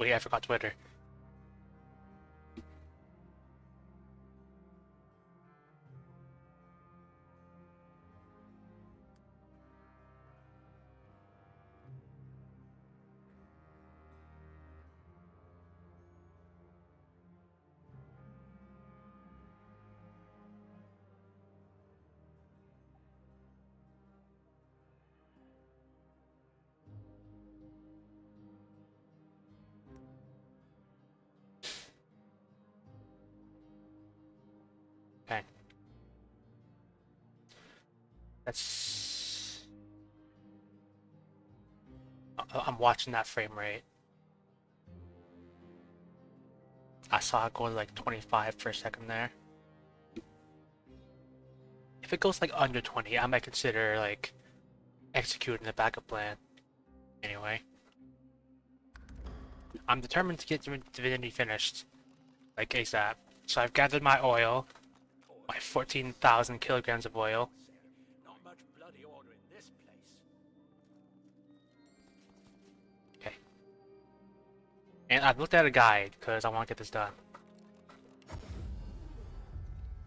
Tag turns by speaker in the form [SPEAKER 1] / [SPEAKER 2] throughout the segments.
[SPEAKER 1] Wait, I forgot Twitter. Okay. That's... I'm watching that frame rate. I saw it go to like 25 for a second there. If it goes like under 20, I might consider like executing the backup plan. Anyway, I'm determined to get Divinity finished, like ASAP. So I've gathered my oil, my 14,000 kilograms of oil.
[SPEAKER 2] Not much bloody order in this place.
[SPEAKER 1] Okay. And I've looked at a guide because I want to get this done.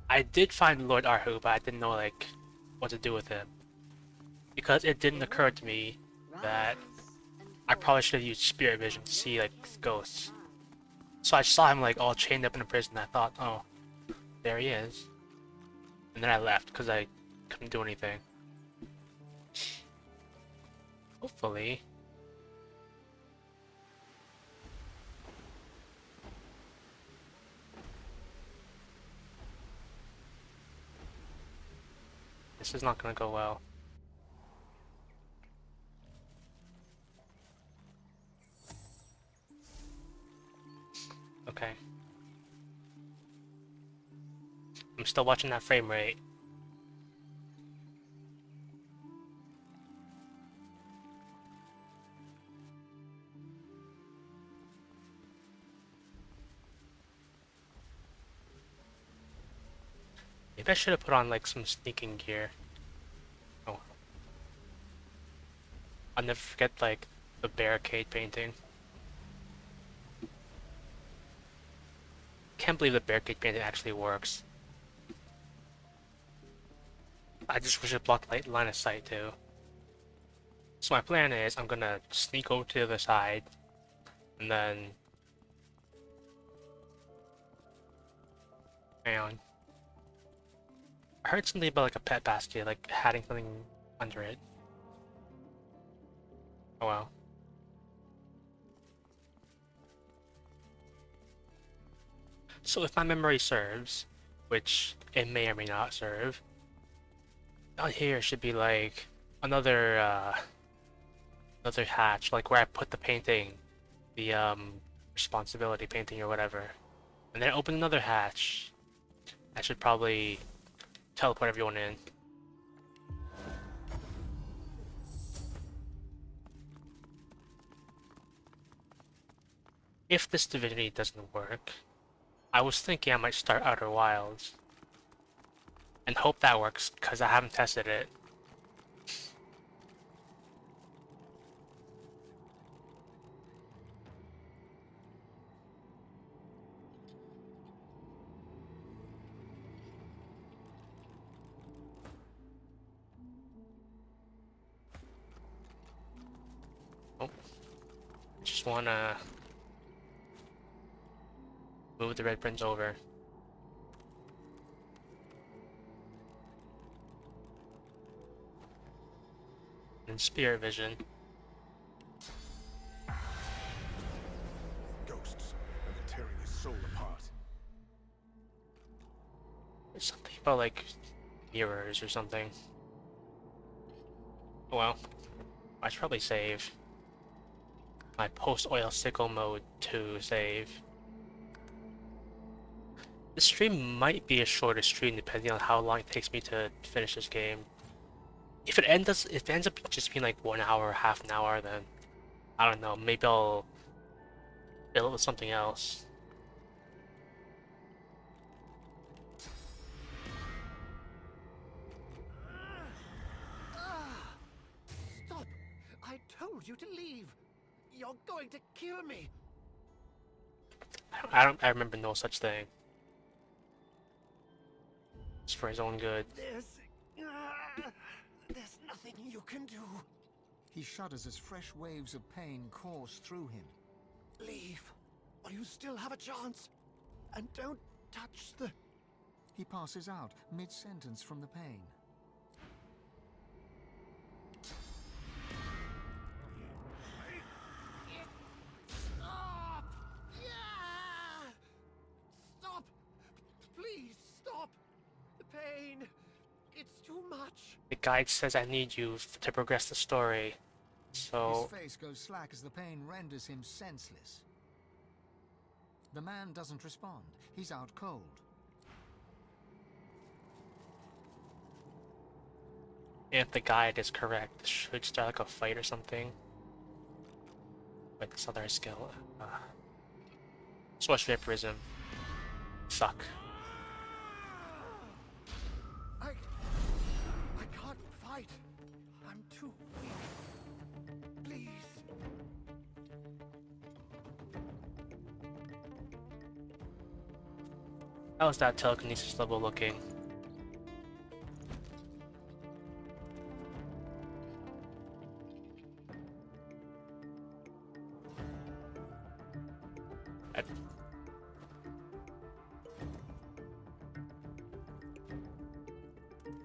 [SPEAKER 1] I did find Lord Arhu, but I didn't know like what to do with him. Because it didn't occur to me that I probably should have used Spirit Vision to see like ghosts. So I saw him like all chained up in a prison. I thought, oh, there he is. And then I left because I couldn't do anything. Hopefully. This is not gonna go well. Okay. I'm still watching that frame rate. Maybe I should have put on like some sneaking gear. Oh. I'll never forget like the barricade painting. Can't believe the barricade painting actually works. I just wish it blocked line of sight too. So my plan is I'm gonna sneak over to the other side and then hang on. I heard something about like a pet basket, like having something under it. Oh well. So if my memory serves, which it may or may not serve, down here should be like another another hatch, like where I put the painting, the responsibility painting or whatever. And then open another hatch. I should probably teleport everyone in. If this divinity doesn't work, I was thinking I might start Outer Wilds. And hope that works, because I haven't tested it. Oh, just wanna move the Red Prince over. And Spirit Vision.
[SPEAKER 3] Ghosts, and they're tearing his soul apart.
[SPEAKER 1] There's something about like mirrors or something. Oh well, I should probably save. My post-oil sickle mode 2 save. This stream might be a shorter stream depending on how long it takes me to finish this game. If it ends up just being like 1 hour or half an hour, then I don't know, maybe I'll fill it with something else.
[SPEAKER 2] Stop! I told you to leave. You're going to kill me.
[SPEAKER 1] I remember no such thing. It's for his own good.
[SPEAKER 4] There's nothing you can do.
[SPEAKER 5] He shudders as fresh waves of pain course through him.
[SPEAKER 4] Leave, while you still have a chance. And don't touch the...
[SPEAKER 5] He passes out mid-sentence from the pain.
[SPEAKER 4] Stop! Yeah! Stop! Please stop! The pain. It's too much.
[SPEAKER 1] The guide says I need you to progress the story. So
[SPEAKER 5] His face goes slack as the pain renders him senseless. The man doesn't respond. He's out cold.
[SPEAKER 1] if the guide is correct, should start like a fight or something. With this other skill. Source Vampirism. Suck.
[SPEAKER 4] I can't fight. I'm too weak. Please.
[SPEAKER 1] How is that telekinesis level looking?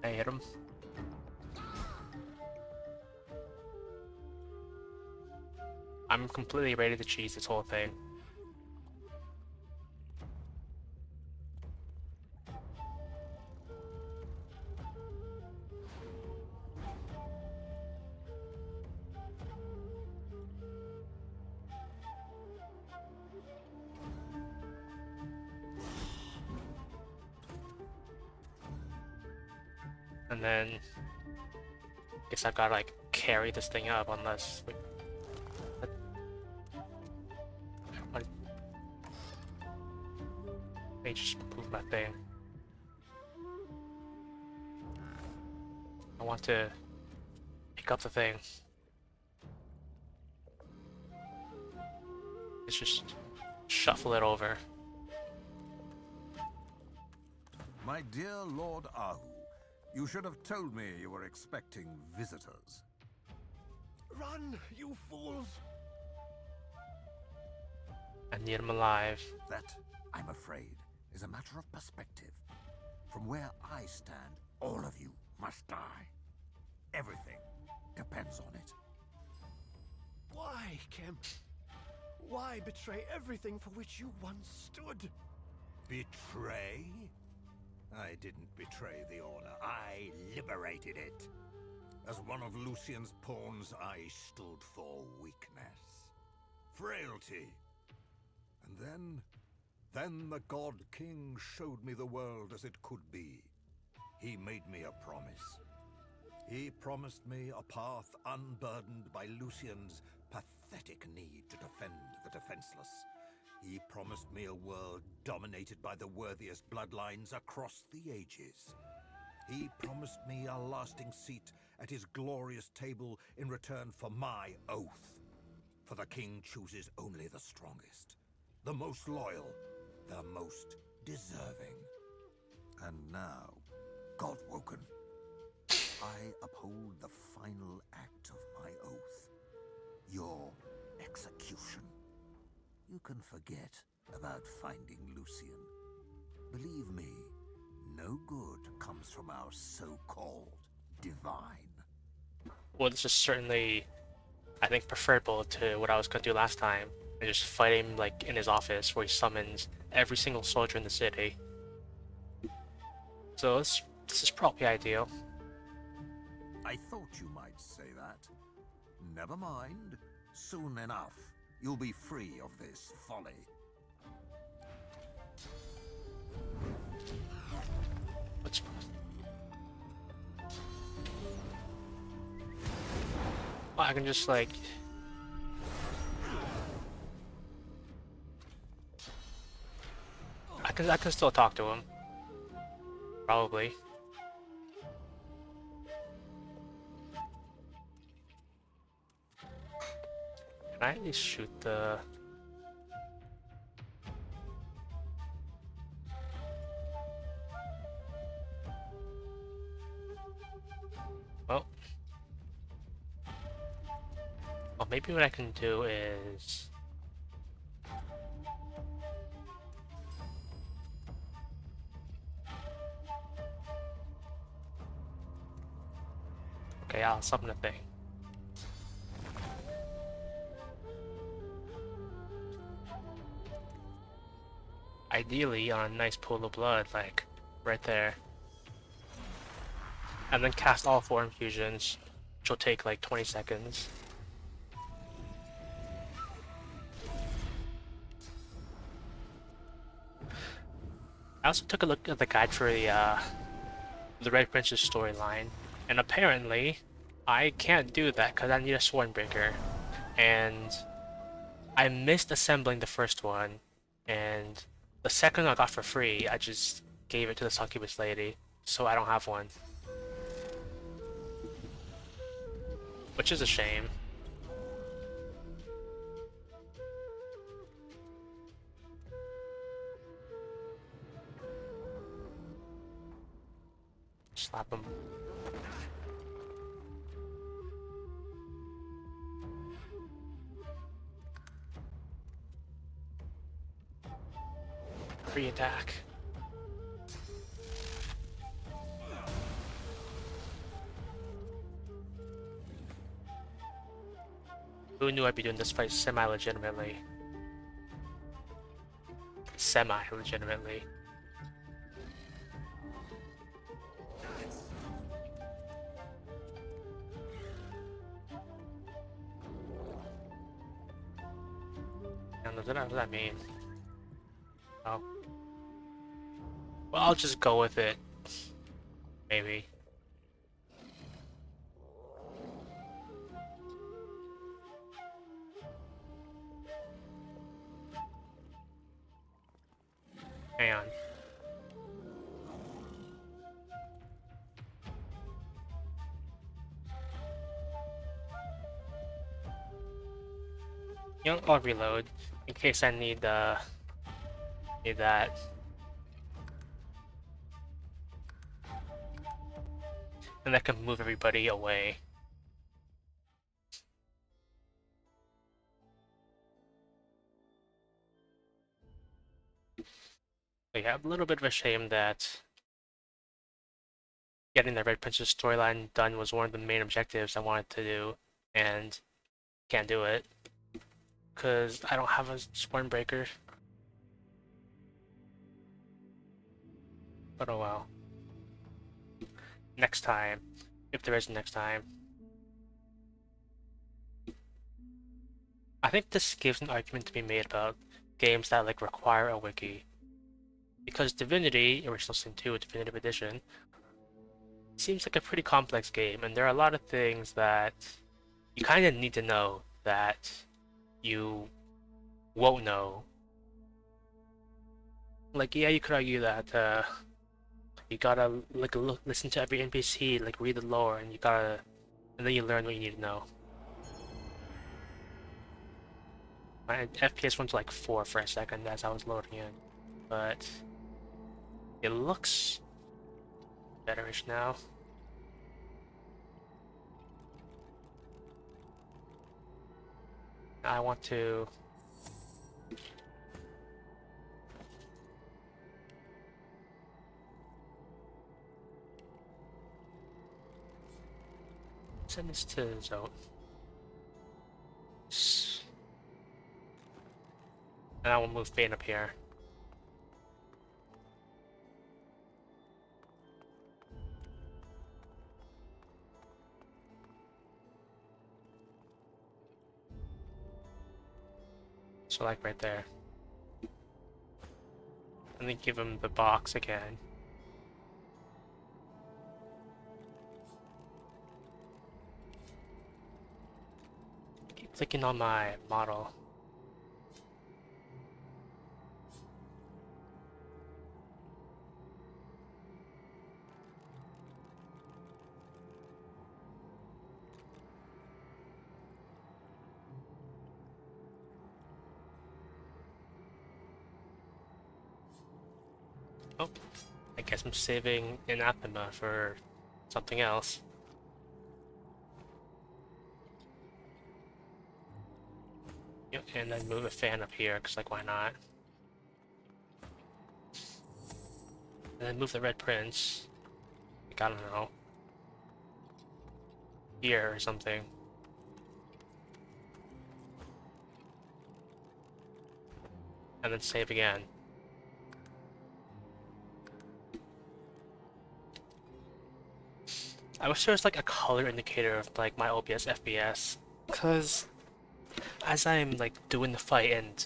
[SPEAKER 1] I hit him. I'm completely ready to cheese this whole thing. And then, guess I've gotta like carry this thing up unless. Wait, what? Let me just move my thing. I want to pick up the thing. Let's just shuffle it over.
[SPEAKER 3] My dear Lord Ahu, you should have told me you were expecting visitors.
[SPEAKER 4] Run, you fools!
[SPEAKER 1] I need him alive.
[SPEAKER 3] That, I'm afraid, is a matter of perspective. From where I stand, all of you must die. Everything depends on it.
[SPEAKER 4] Why, Kemp? Why betray everything for which you once stood?
[SPEAKER 2] Betray? I didn't betray the Order. I liberated it. As one of Lucian's pawns, I stood for weakness, frailty. And then the God King showed me the world as it could be. He made me a promise. He promised me a path unburdened by Lucian's pathetic need to defend the defenseless. He promised me a world dominated by the worthiest bloodlines across the ages. He promised me a lasting seat at his glorious table in return for my oath. For the king chooses only the strongest, the most loyal, the most deserving. And now, Godwoken, I uphold the final act of my oath. Your execution. You can forget about finding Lucian. Believe me, no good comes from our so-called divine.
[SPEAKER 1] Well, this is certainly, I think, preferable to what I was going to do last time. And just fight him like in his office where he summons every single soldier in the city. So this is probably ideal.
[SPEAKER 3] I thought you might say that. Never mind. Soon enough, you'll be free of this folly.
[SPEAKER 1] What's... Oh, I can just like... I can still talk to him. Probably. Can I at least shoot the... maybe what I can do is... Okay, I'll summon the thing. Ideally on a nice pool of blood, like right there. And then cast all 4 infusions, which will take like 20 seconds. I also took a look at the guide for the Red Princess storyline, and apparently I can't do that because I need a Swornbreaker, and I missed assembling the first one, and the second I got for free, I just gave it to the succubus lady, so I don't have one. Which is a shame. Slap him. Free attack. Who knew I'd be doing this fight semi-legitimately? Semi-legitimately. And what does that mean? Oh. Well, I'll just go with it. Maybe. Hang on. You know, I'll reload in case I need that. And that can move everybody away. So yeah, a little bit of a shame that getting the Red Princess storyline done was one of the main objectives I wanted to do, and can't do it because I don't have a Swornbreaker. But oh well. Next time, if there is a next time. I think this gives an argument to be made about games that like require a wiki. Because Divinity, Original Sin 2, Definitive Edition, seems like a pretty complex game, and there are a lot of things that you kind of need to know that you won't know. Like, yeah, you could argue that you gotta like listen to every NPC, like read the lore, and and then you learn what you need to know. My FPS went to like 4 for a second as I was loading in, but it looks betterish now. I want to send this to Zone. And I will move Bane up here. So like right there. And then give him the box again. Keep clicking on my model. Oh, I guess I'm saving Anathema for something else. And then move a fan up here, because, like, why not? And then move the Red Prince. Like, I don't know. Here or something. And then save again. I wish there was like a color indicator of like my OBS FPS, because as I'm like doing the fight and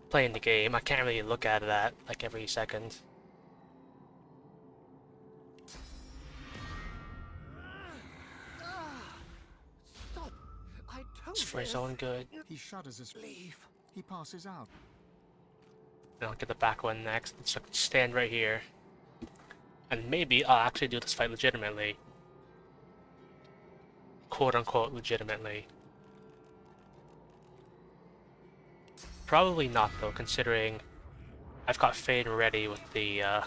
[SPEAKER 1] playing the game, I can't really look at that like every second.
[SPEAKER 4] Stop! I told
[SPEAKER 1] It's for his
[SPEAKER 4] you.
[SPEAKER 1] own good.
[SPEAKER 5] He shudders as
[SPEAKER 4] Leave.
[SPEAKER 5] he passes out.
[SPEAKER 1] And I'll get the back one next. Let's stand right here. And maybe I'll actually do this fight legitimately. Quote unquote legitimately. Probably not though, considering I've got Fade ready with the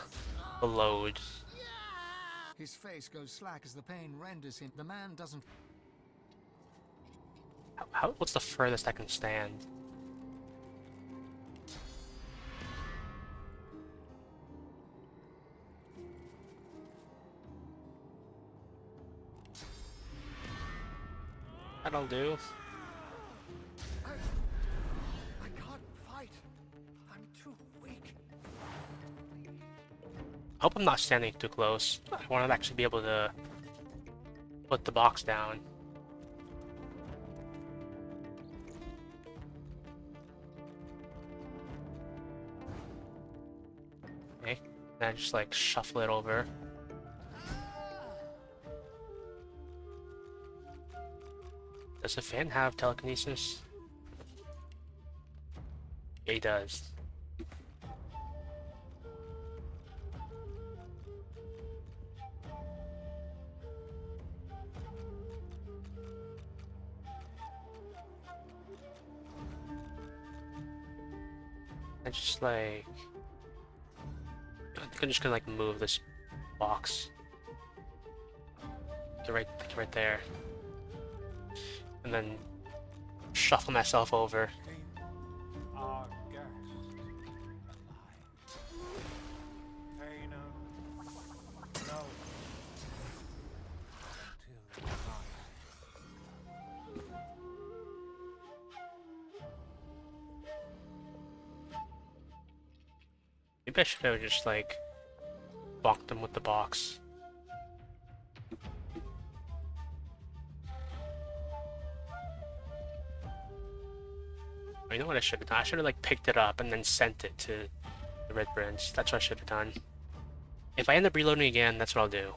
[SPEAKER 1] load.
[SPEAKER 5] His face goes slack as the pain renders him. The man doesn't.
[SPEAKER 1] What's the furthest I can stand? That'll do.
[SPEAKER 4] I can't fight. I'm too weak.
[SPEAKER 1] I hope I'm not standing too close. I want to actually be able to put the box down. Okay, then just like shuffle it over. Does the fan have telekinesis? Yeah, he does. I just like... I think I'm just gonna like move this box. Like right there. And then shuffle myself over.
[SPEAKER 6] Our guest alive. Pain no. Till
[SPEAKER 1] Maybe I should have just like blocked them with the box. Oh, you know what I should have done? I should have like picked it up and then sent it to the Red Prince. That's what I should have done. If I end up reloading again, that's what I'll do.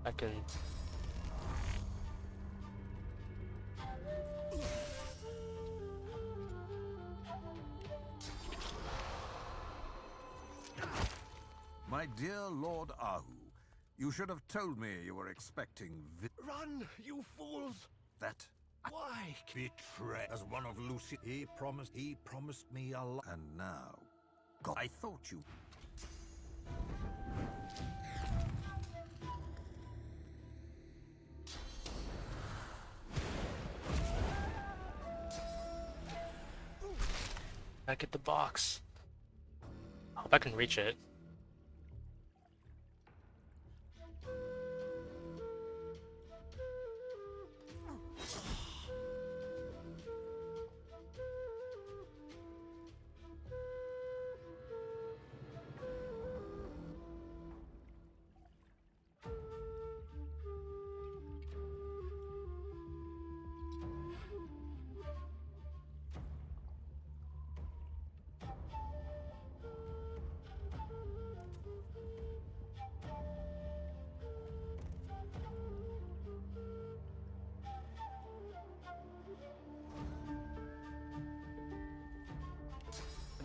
[SPEAKER 1] I can...
[SPEAKER 3] My dear Lord Ahu, you should have told me you were expecting
[SPEAKER 4] Run, you fools!
[SPEAKER 3] that.
[SPEAKER 4] Why?
[SPEAKER 2] Betray as one of Lucy. He promised me a lot.
[SPEAKER 3] And now, God, I thought you.
[SPEAKER 1] I get the box. I hope I can reach it.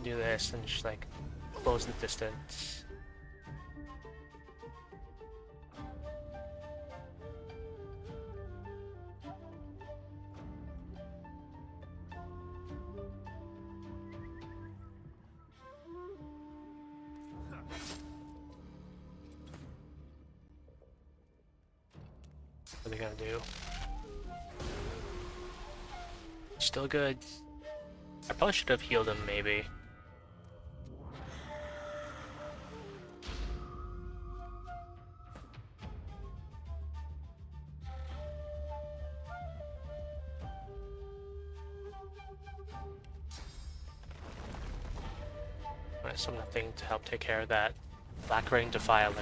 [SPEAKER 1] Do this and just like close the distance. What are they gonna do? Still good. I probably should have healed him, maybe. Alright, something to help take care of that Black Ring Defiler.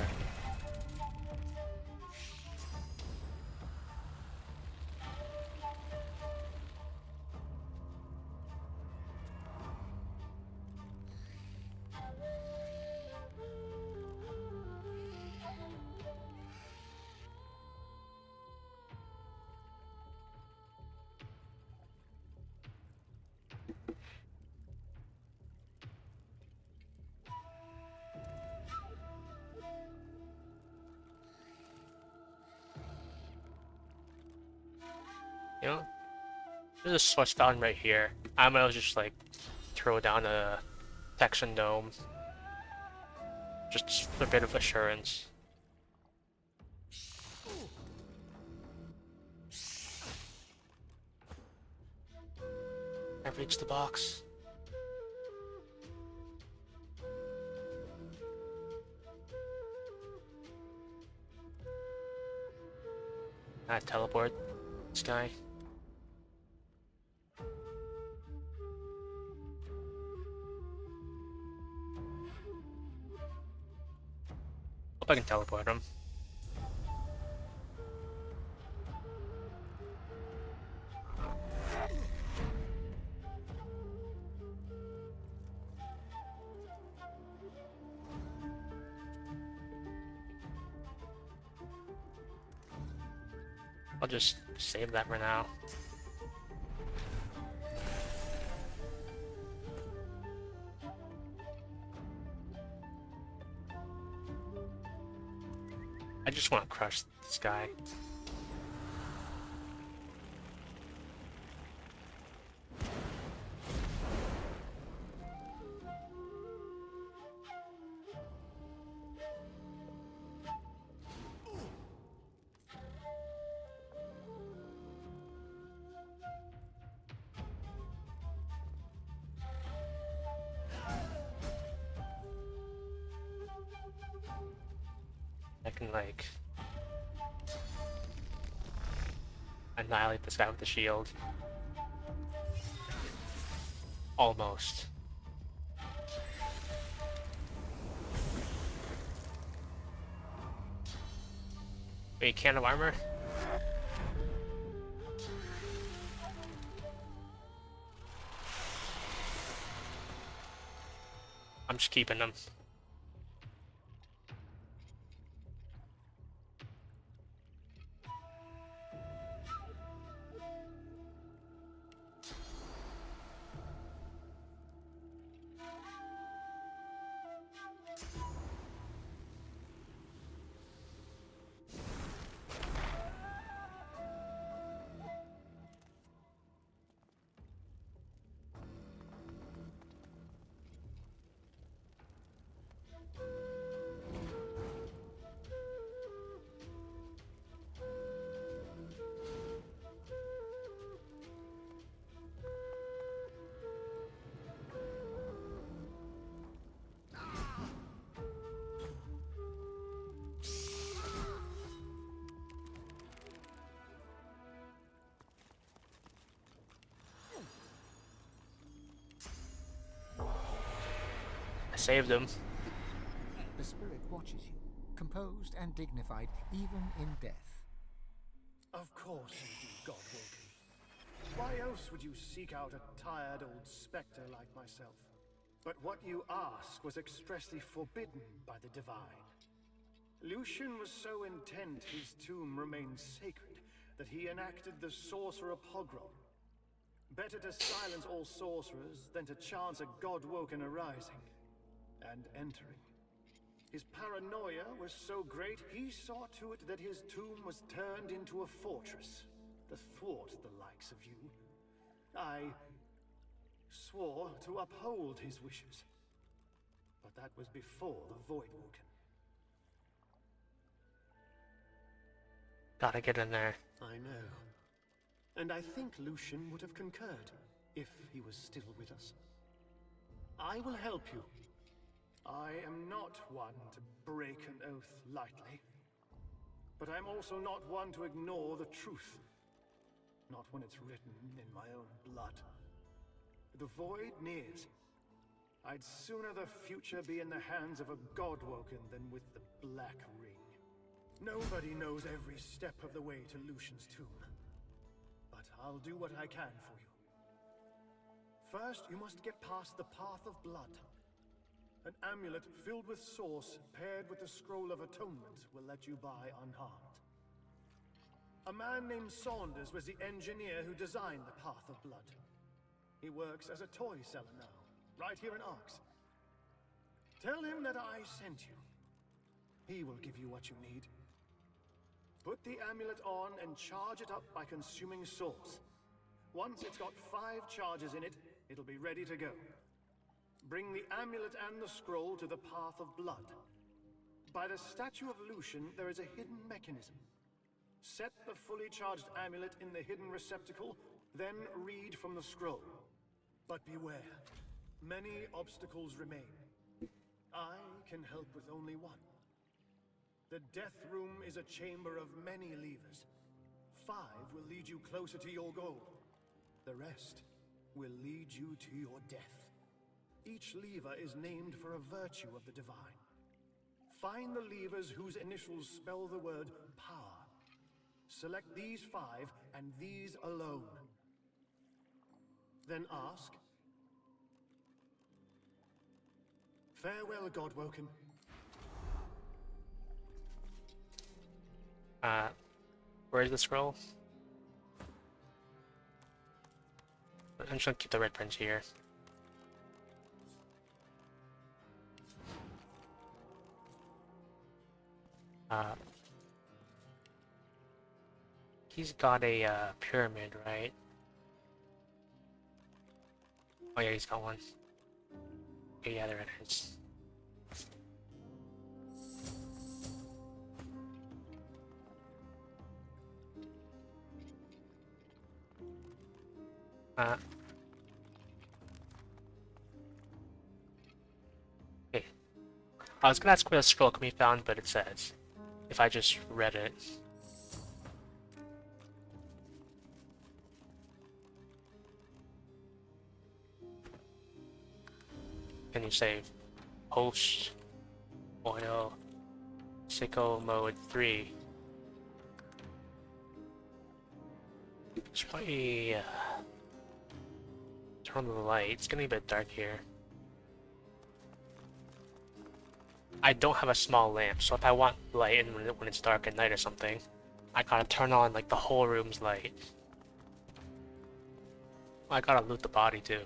[SPEAKER 1] You know, there's a source fountain right here. I might just like throw down a protection dome, just for a bit of assurance. I've reached the box. I teleport this guy. Hope I can teleport him. I'll just save that for now. I just want to crush this guy. I can like annihilate this guy with the shield. Almost. Wait, can of armor? I'm just keeping them. I saved him.
[SPEAKER 5] The spirit watches you, composed and dignified, even in death.
[SPEAKER 4] Of course you do, Godwoken. Why else would you seek out a tired old spectre like myself? But what you ask was expressly forbidden by the Divine. Lucian was so intent his tomb remained sacred that he enacted the Sorcerer Pogrom. Better to silence all sorcerers than to chance a Godwoken arising and entering. His paranoia was so great, he saw to it that his tomb was turned into a fortress to thwart the likes of you. I swore to uphold his wishes, but that was before the Voidwoken.
[SPEAKER 1] Gotta get in there.
[SPEAKER 4] I know. And I think Lucian would have concurred, if he was still with us. I will help you. I am not one to break an oath lightly. But I'm also not one to ignore the truth. Not when it's written in my own blood. The void nears. I'd sooner the future be in the hands of a Godwoken than with the Black Ring. Nobody knows every step of the way to Lucian's tomb. But I'll do what I can for you. First, you must get past the Path of Blood. An amulet filled with source paired with the Scroll of Atonement will let you by unharmed. A man named Saunders was the engineer who designed the Path of Blood. He works as a toy seller now, right here in Arx. Tell him that I sent you. He will give you what you need. Put the amulet on and charge it up by consuming source. Once it's got 5 charges in it, it'll be ready to go. Bring the amulet and the scroll to the Path of Blood. By the statue of Lucian, there is a hidden mechanism. Set the fully charged amulet in the hidden receptacle, then read from the scroll. But beware, many obstacles remain. I can help with only one. The Death Room is a chamber of many levers. 5 will lead you closer to your goal. The rest will lead you to your death. Each lever is named for a virtue of the divine. Find the levers whose initials spell the word power. Select these 5 and these alone. Then ask. Farewell, Godwoken.
[SPEAKER 1] Where's the scroll? I'm just gonna keep the red prince here. He's got a pyramid, right? Oh yeah, he's got one. Okay, yeah, there it is. Okay. I was gonna ask where the scroll can be found, but it says if I just read it. Can you save post oil sicko mode 3? It's probably turn on the light. It's getting a bit dark here. I don't have a small lamp, so if I want light and when it's dark at night or something, I gotta turn on like the whole room's light. I gotta loot the body too.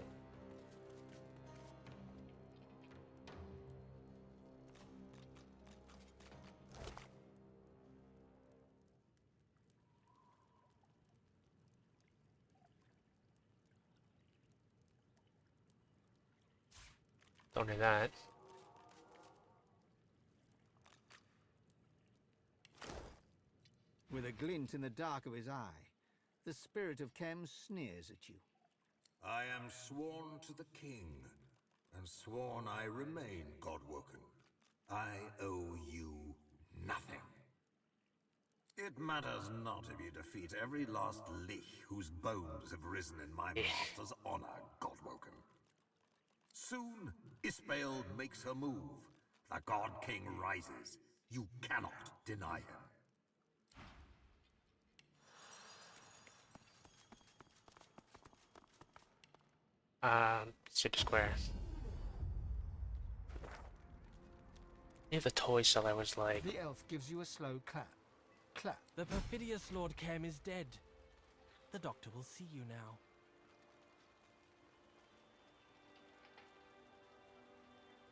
[SPEAKER 1] Don't do that.
[SPEAKER 5] With a glint in the dark of his eye, the spirit of Kem sneers at you.
[SPEAKER 2] I am sworn to the king, and sworn I remain, Godwoken. I owe you nothing. It matters not if you defeat every last lich whose bones have risen in my master's honor, Godwoken. Soon, Isbael makes her move. The God King rises. You cannot deny him.
[SPEAKER 1] City Square. If the toy seller was like,
[SPEAKER 5] The elf gives you a slow clap. Clap.
[SPEAKER 7] The perfidious Lord Kem is dead. The doctor will see you now.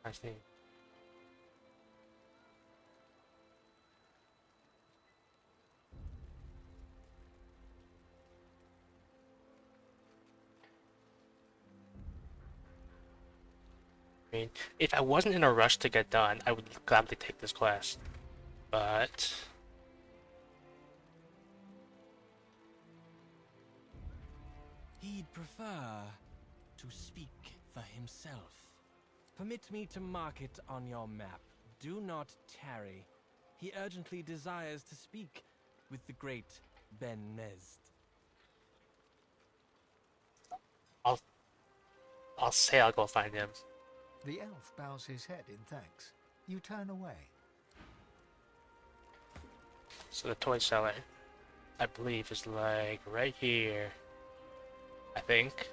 [SPEAKER 1] I see. I mean, if I wasn't in a rush to get done, I would gladly take this quest. But
[SPEAKER 7] prefer to speak for himself. Permit me to mark it on your map. Do not tarry. He urgently desires to speak with the great Ben Nezd.
[SPEAKER 1] I'll say I'll go find him.
[SPEAKER 5] The elf bows his head in thanks. You turn away.
[SPEAKER 1] So the toy seller, I believe, is like right here. I think.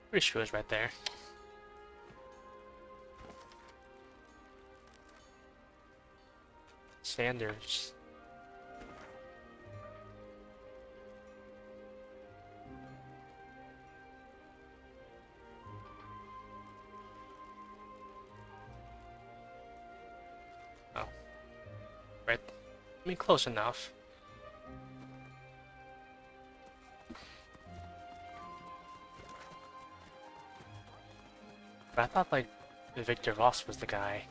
[SPEAKER 1] Pretty sure it's right there. Sanders. Oh. Right. I mean, close enough. But I thought, like, Victor Voss was the guy.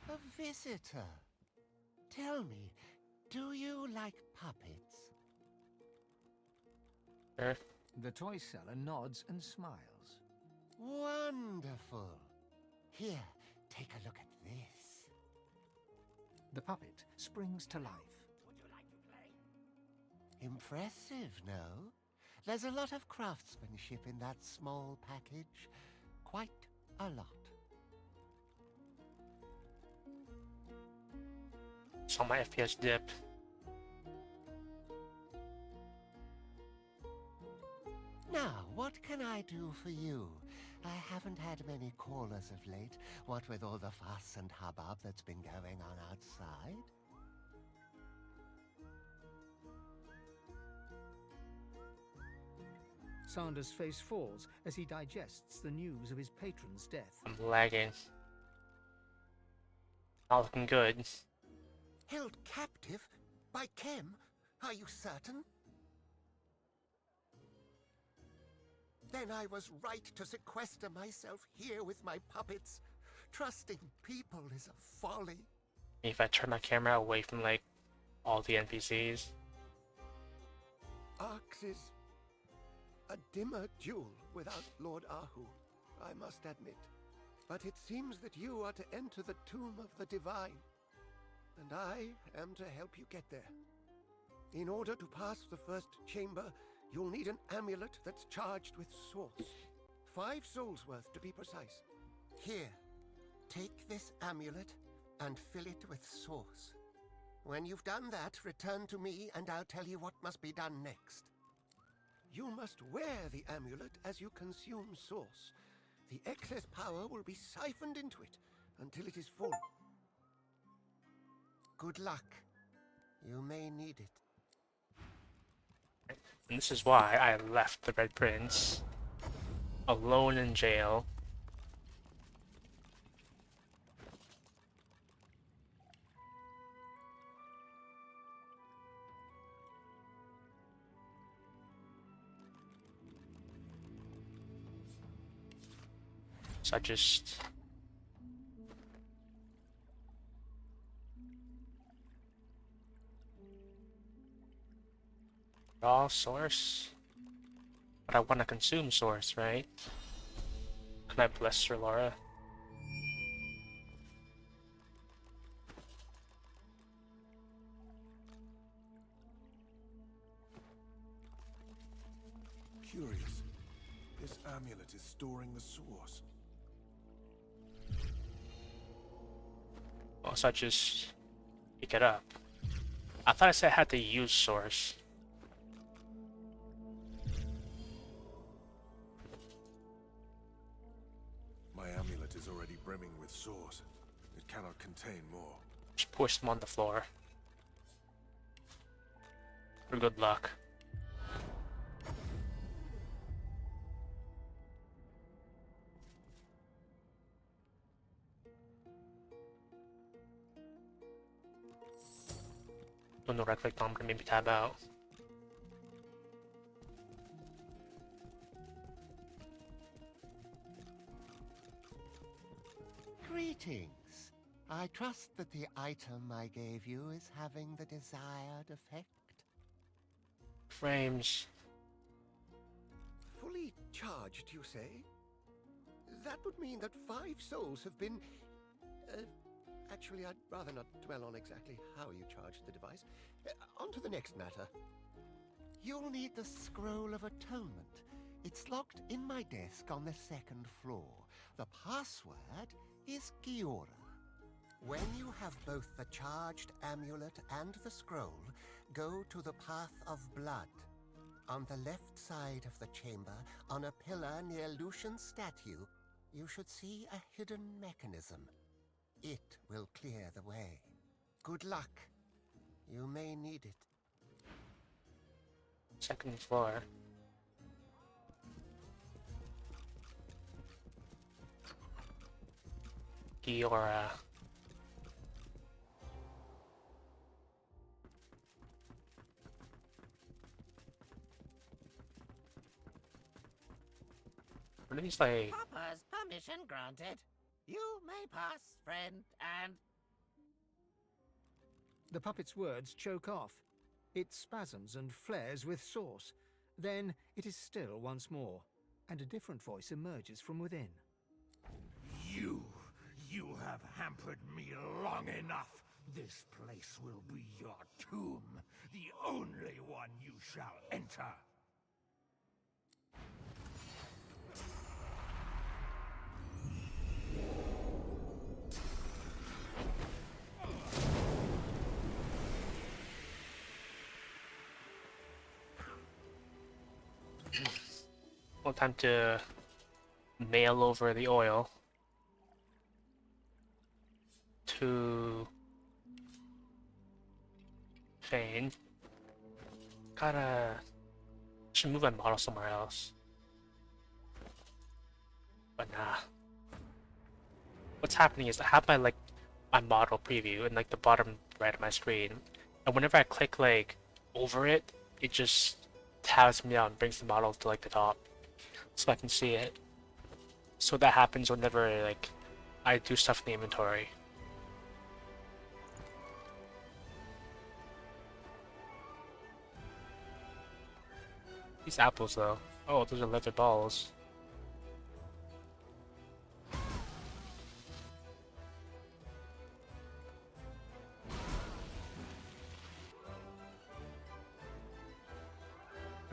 [SPEAKER 8] A visitor. Tell me, do you like puppets?
[SPEAKER 1] Sure.
[SPEAKER 5] The toy seller nods and smiles.
[SPEAKER 8] Wonderful. Here, take a look at this.
[SPEAKER 5] The puppet springs to life.
[SPEAKER 8] Impressive, no? There's a lot of craftsmanship in that small package. Quite a lot.
[SPEAKER 1] Saw my FPS dip.
[SPEAKER 8] Now, what can I do for you? I haven't had many callers of late, what with all the fuss and hubbub that's been going on outside.
[SPEAKER 5] Sanders' face falls as he digests the news of his patron's death.
[SPEAKER 1] I'm lagging. Not looking good.
[SPEAKER 8] Held captive? By Kem? Are you certain? Then I was right to sequester myself here with my puppets. Trusting people is a folly.
[SPEAKER 1] If I turn my camera away from, like, all the NPCs.
[SPEAKER 9] Arx is a dimmer jewel without Lord Ahu, I must admit. But it seems that you are to enter the Tomb of the Divine, and I am to help you get there. In order to pass the first chamber, you'll need an amulet that's charged with source. 5 souls worth, to be precise.
[SPEAKER 8] Here, take this amulet and fill it with source. When you've done that, return to me and I'll tell you what must be done next.
[SPEAKER 9] You must wear the amulet as you consume source. The excess power will be siphoned into it until it is full.
[SPEAKER 8] Good luck. You may need it.
[SPEAKER 1] And this is why I left the Red Prince alone in jail. So I just... raw source? But I want to consume source, right? Can I bless Sir Laura?
[SPEAKER 10] Curious. This amulet is storing the source.
[SPEAKER 1] Oh, so I just pick it up. I thought I said I had to use source.
[SPEAKER 10] My amulet is already brimming with source. It cannot contain more.
[SPEAKER 1] Just push them on the floor. For good luck. When the right click bomb can maybe tab out.
[SPEAKER 8] Greetings. I trust that the item I gave you is having the desired effect.
[SPEAKER 1] Frames.
[SPEAKER 9] Fully charged, you say? That would mean that 5 souls have been... actually, I'd rather not dwell on exactly how you charged the device. On to the next matter.
[SPEAKER 8] You'll need the Scroll of Atonement. It's locked in my desk on the 2nd floor. The password is Giora. When you have both the charged amulet and the scroll, go to the Path of Blood. On the left side of the chamber, on a pillar near Lucian's statue, you should see a hidden mechanism. It will clear the way. Good luck. You may need it.
[SPEAKER 1] 2nd floor. Giora. What are these like?
[SPEAKER 8] Papa's permission granted. You may pass, friend, and...
[SPEAKER 5] The puppet's words choke off. It spasms and flares with sauce. Then it is still once more, and a different voice emerges from within.
[SPEAKER 2] You have hampered me long enough. This place will be your tomb, the only one you shall enter.
[SPEAKER 1] Well, time to mail over the oil to Fane. Should move my model somewhere else. But nah. What's happening is I have my my model preview in like the bottom right of my screen, and whenever I click like over it, it just tabs me out and brings the model to like the top, so I can see it. So that happens whenever like I do stuff in the inventory. These apples though. Oh, those are leather balls.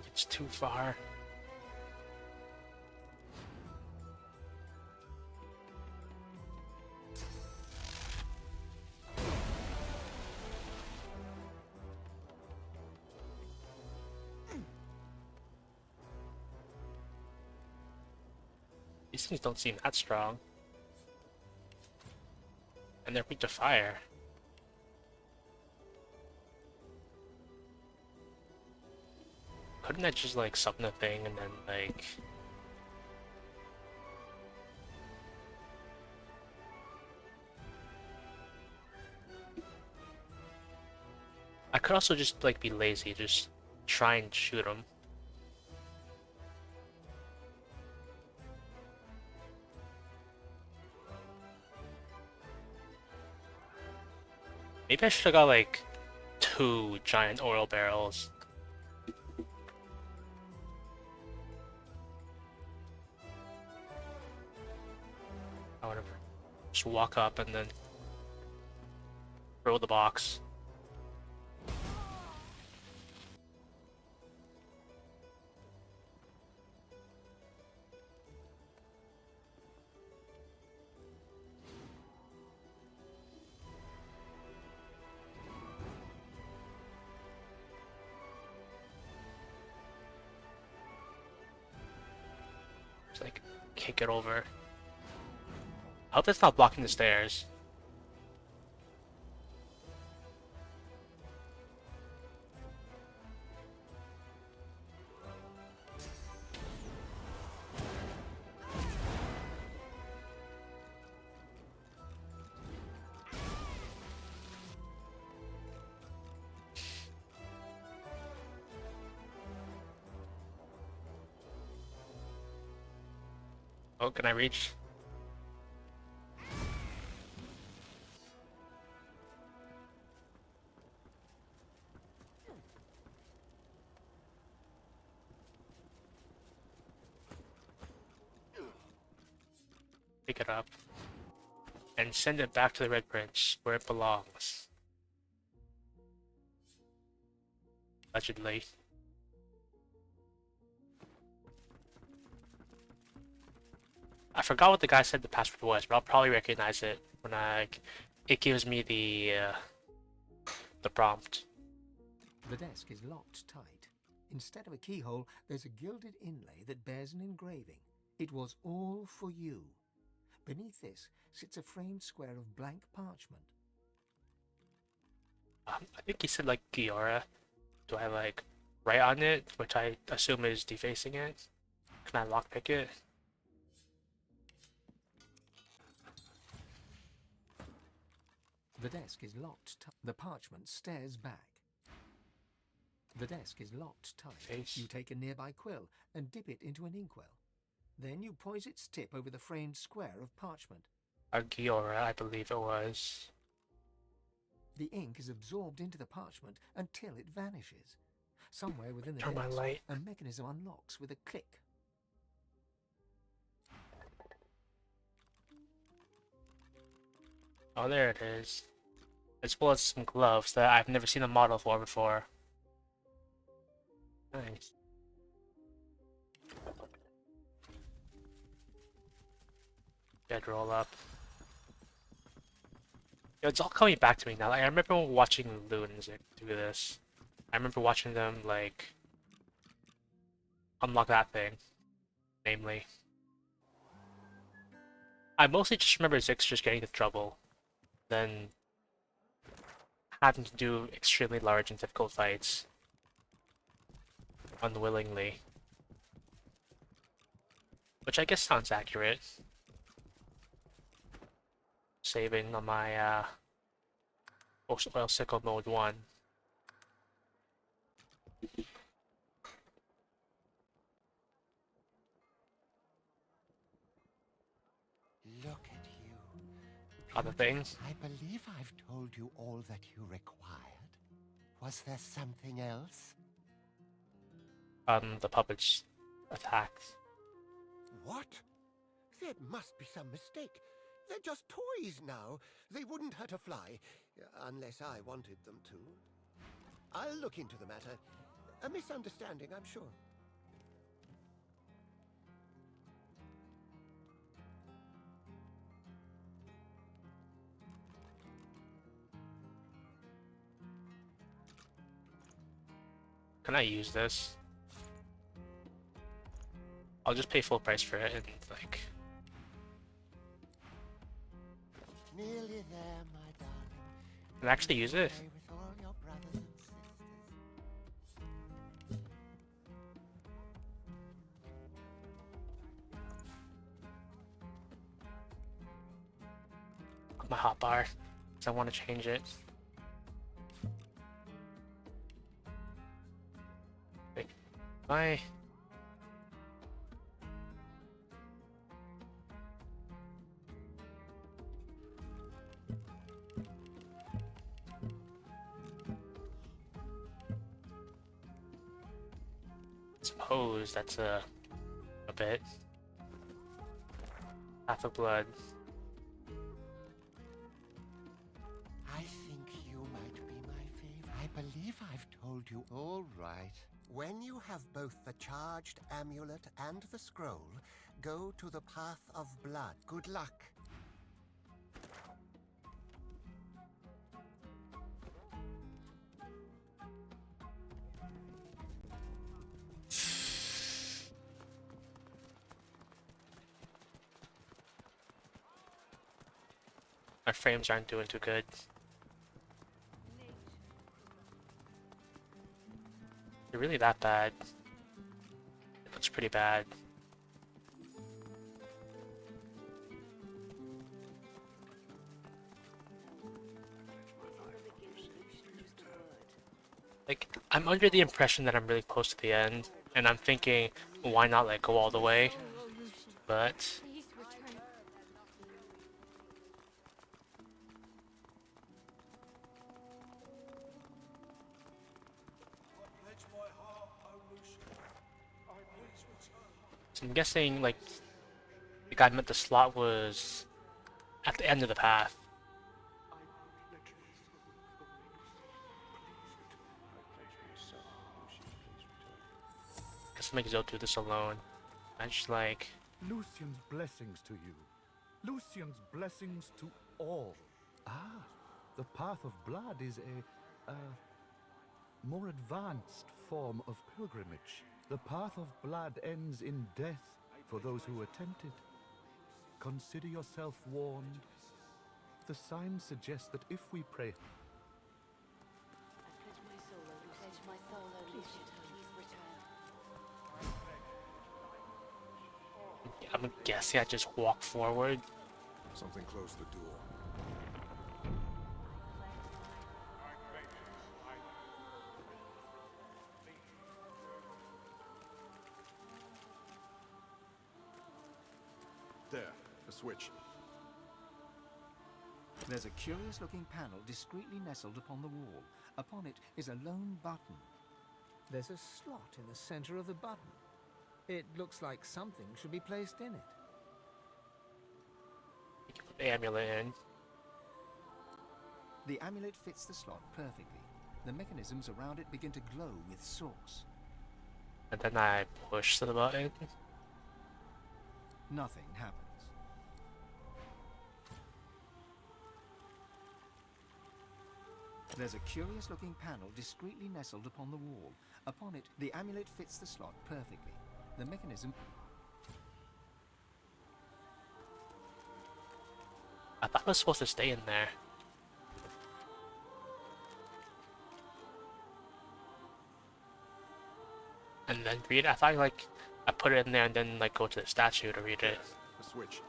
[SPEAKER 1] It's too far. These things don't seem that strong. And they're weak to fire. Couldn't I just like summon the thing and then like... I could also just like be lazy, just try and shoot him. Maybe I should have got like 2 giant oil barrels. Oh, whatever. Just walk up and then throw the box. Just like kick it over. I hope that's not blocking the stairs. Oh, can I reach? it up and send it back to the Red Prince where it belongs. Allegedly. I forgot what the guy said the password was, but I'll probably recognize it when it gives me the prompt.
[SPEAKER 5] The desk is locked tight. Instead of a keyhole, there's a gilded inlay that bears an engraving. It was all for you. Beneath this sits a framed square of blank parchment.
[SPEAKER 1] I think he said like Giora. Do I like write on it, which I assume is defacing it? Can I lockpick it?
[SPEAKER 5] The desk is locked tight. The parchment stares back. The desk is locked tight.
[SPEAKER 1] Face.
[SPEAKER 5] You take a nearby quill and dip it into an inkwell. Then you poise its tip over the framed square of parchment.
[SPEAKER 1] Giora, I believe it was.
[SPEAKER 5] The ink is absorbed into the parchment until it vanishes. Somewhere within the
[SPEAKER 1] Turn my
[SPEAKER 5] desk,
[SPEAKER 1] light.
[SPEAKER 5] a mechanism unlocks with a click.
[SPEAKER 1] Oh, there it is. As well as some gloves that I've never seen a model for before. Nice. Dead roll up. Yo, it's all coming back to me now. Like, I remember watching Loons do this. I remember watching them, like, unlock that thing. Namely. I mostly just remember Zix just getting into trouble. Then having to do extremely large and difficult fights. Unwillingly. Which I guess sounds accurate. Saving on my Oil Sickle Mode 1.
[SPEAKER 8] Look at you.
[SPEAKER 1] Other things?
[SPEAKER 8] I believe I've told you all that you required. Was there something else?
[SPEAKER 1] The puppets attacks.
[SPEAKER 9] What? There must be some mistake. They're just toys now. They wouldn't hurt a fly, unless I wanted them to. I'll look into the matter. A misunderstanding, I'm sure.
[SPEAKER 1] Can I use this? I'll just pay full price for it and like.
[SPEAKER 8] Nearly there, my darling.
[SPEAKER 1] Can I actually use it?
[SPEAKER 8] Play with all your brothers and sisters.
[SPEAKER 1] My hotbar, because I want to change it. Wait, my. Suppose that's a bit. Half of blood.
[SPEAKER 8] I think you might be my favorite. I believe I've told you all right. When you have both the charged amulet and the scroll, go to the Path of Blood. Good luck.
[SPEAKER 1] My frames aren't doing too good. They're really that bad. It looks pretty bad. Like, I'm under the impression that I'm really close to the end, and I'm thinking, why not like go all the way? But so I'm guessing like The guy meant the slot was at the end of the path. Guess make Zoe do this alone. And she's like,
[SPEAKER 11] Lucian's blessings to you. Lucian's blessings to all. Ah, the path of blood is a more advanced form of pilgrimage. The path of blood ends in death for those who attempt it. Consider yourself warned. The signs suggest that if we pray...
[SPEAKER 1] I'm guessing I just walk forward.
[SPEAKER 10] Something closed the door. There, a switch.
[SPEAKER 5] There's a curious-looking panel discreetly nestled upon the wall. Upon it is a lone button. There's a slot in the center of the button. It looks like something should be placed in it.
[SPEAKER 1] You can put the amulet in.
[SPEAKER 5] The amulet fits the slot perfectly. The mechanisms around it begin to glow with source.
[SPEAKER 1] And then I push the button.
[SPEAKER 5] Nothing happens. There's a curious-looking panel discreetly nestled upon the wall. Upon it, the amulet fits the slot perfectly. The mechanism...
[SPEAKER 1] I thought I was supposed to stay in there. And then read it? I thought like I put it in there and then like go to the statue to read it.
[SPEAKER 10] A switch.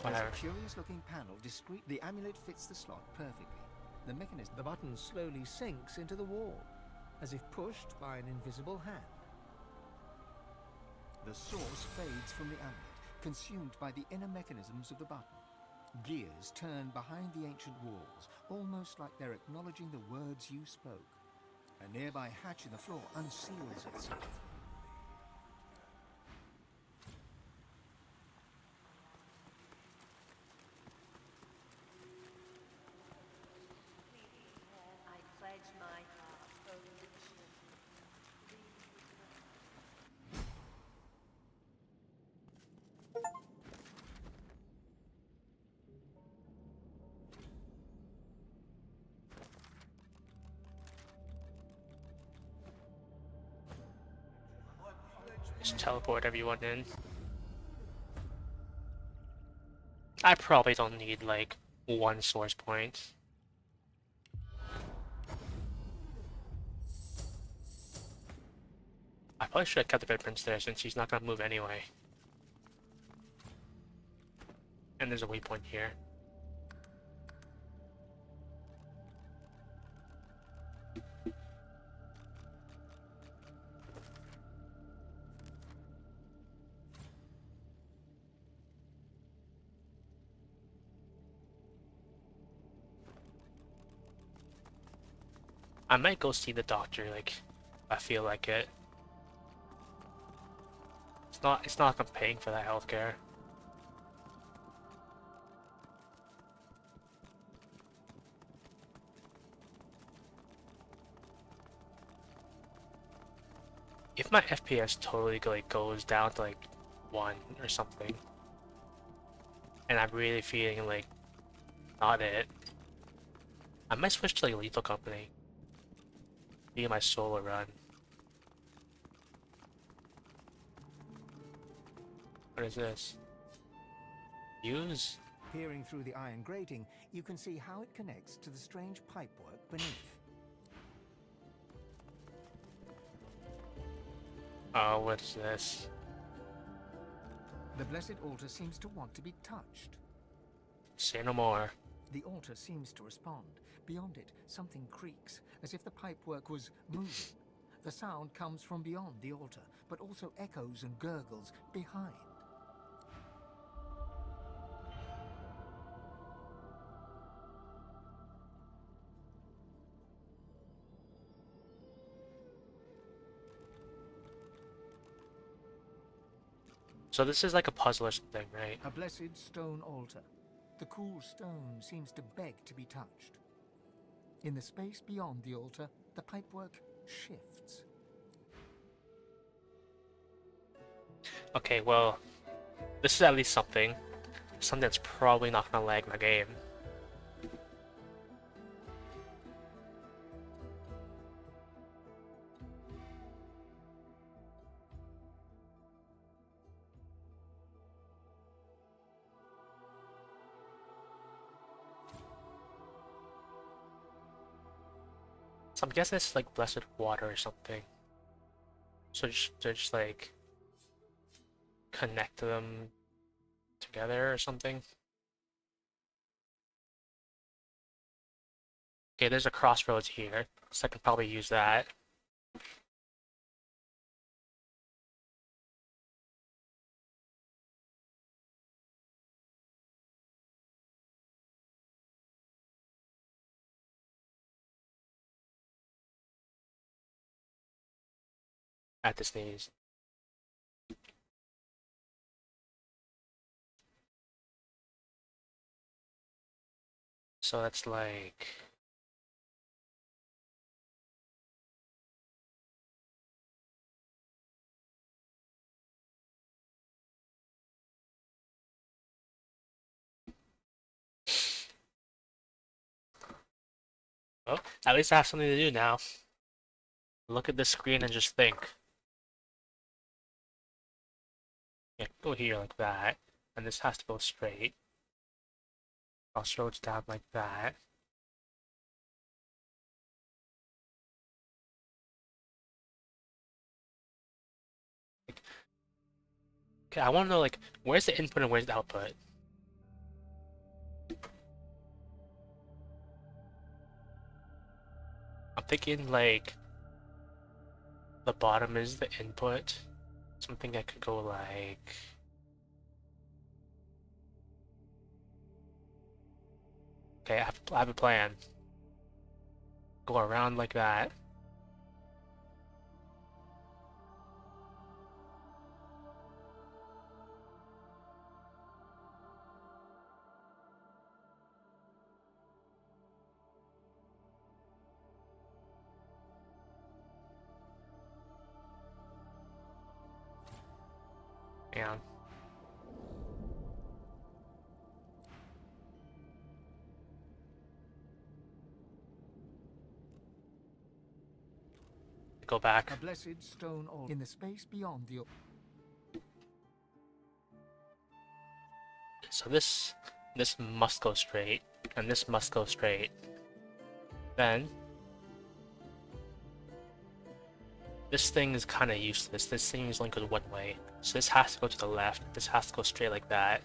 [SPEAKER 1] Whatever.
[SPEAKER 5] There's a curious-looking panel discreet... The amulet fits the slot perfectly. The mechanism... The button slowly sinks into the wall, as if pushed by an invisible hand. The source fades from the amulet, consumed by the inner mechanisms of the button. Gears turn behind the ancient walls, almost like they're acknowledging the words you spoke. A nearby hatch in the floor unseals itself.
[SPEAKER 12] I pledge my heart for Lucian.
[SPEAKER 1] Just teleport everyone in. I probably don't need like one source point. I probably should have kept the Red Prince there since he's not gonna move anyway. And there's a waypoint here. I might go see the doctor, like, if I feel like it. It's not like I'm paying for that healthcare. If my FPS totally like goes down to like 1 or something, and I'm really feeling like not it, I might switch to like Lethal Company. Be my solo run. What is this? Use?
[SPEAKER 5] Peering through the iron grating, you can see how it connects to the strange pipework beneath.
[SPEAKER 1] Oh, what's this?
[SPEAKER 5] The blessed altar seems to want to be touched.
[SPEAKER 1] Say no more.
[SPEAKER 5] The altar seems to respond. Beyond it, something creaks, as if the pipework was moving. The sound comes from beyond the altar, but also echoes and gurgles behind.
[SPEAKER 1] So this is like a puzzle or something, right?
[SPEAKER 5] A blessed stone altar. The cool stone seems to beg to be touched. In the space beyond the altar, the pipework shifts.
[SPEAKER 1] Okay, well, this is at least something. Something that's probably not gonna lag my game. So I'm guessing it's like blessed water or something. So just like connect them together or something. Okay, there's a crossroads here, so I can probably use that. At the sneeze. So that's like... Well, at least I have something to do now. Look at the screen and just think. Yeah, go here like that, and this has to go straight. Crossroads down like that. Okay, I want to know, like, where's the input and where's the output? I'm thinking, like, the bottom is the input. Something that could go, like... Okay, I have a plan. Go around like that. And go back.
[SPEAKER 5] A blessed stone altar. In the space beyond the...
[SPEAKER 1] So this must go straight, and this must go straight. Then this thing is kind of useless. This thing is only goes one way, so this has to go to the left. This has to go straight like that,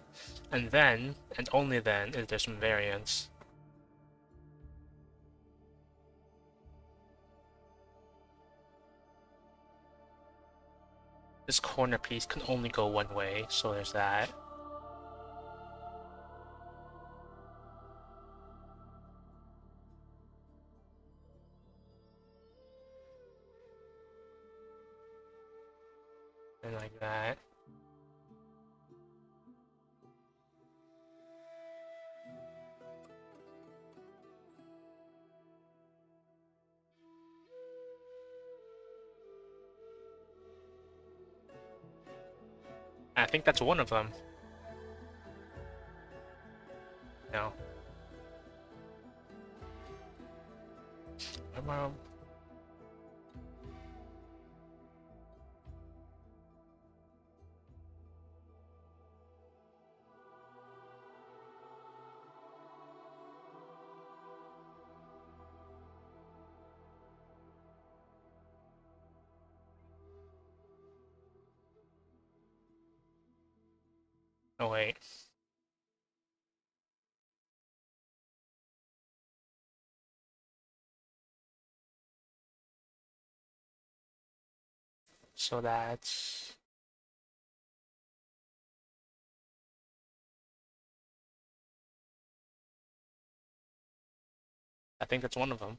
[SPEAKER 1] and then, and only then, is there some variance. This corner piece can only go one way, so there's that. And like that. I think that's one of them. No. Oh wait. So that's... I think that's one of them.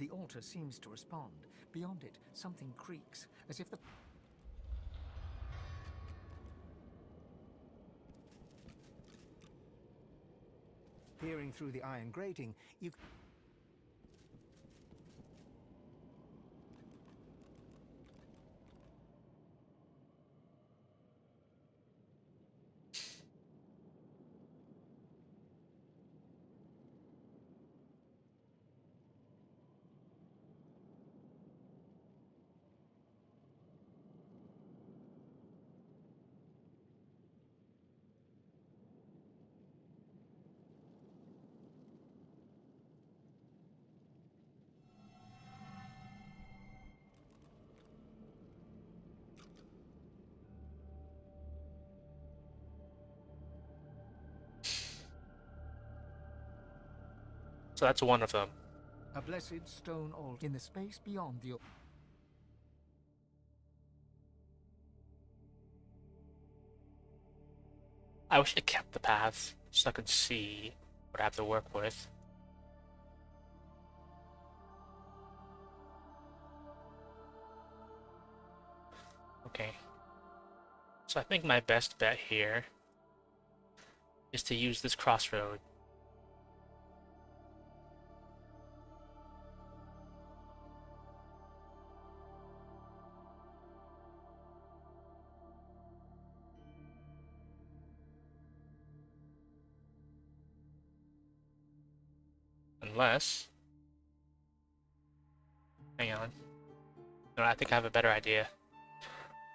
[SPEAKER 5] The altar seems to respond. Beyond it, something creaks, as if the... Peering through the iron grating, you...
[SPEAKER 1] So that's one of them.
[SPEAKER 5] A blessed stone altar in the space beyond the...
[SPEAKER 1] I wish I kept the paths so I could see what I have to work with. Okay. So I think my best bet here is to use this crossroad. Unless... Hang on. No, I think I have a better idea.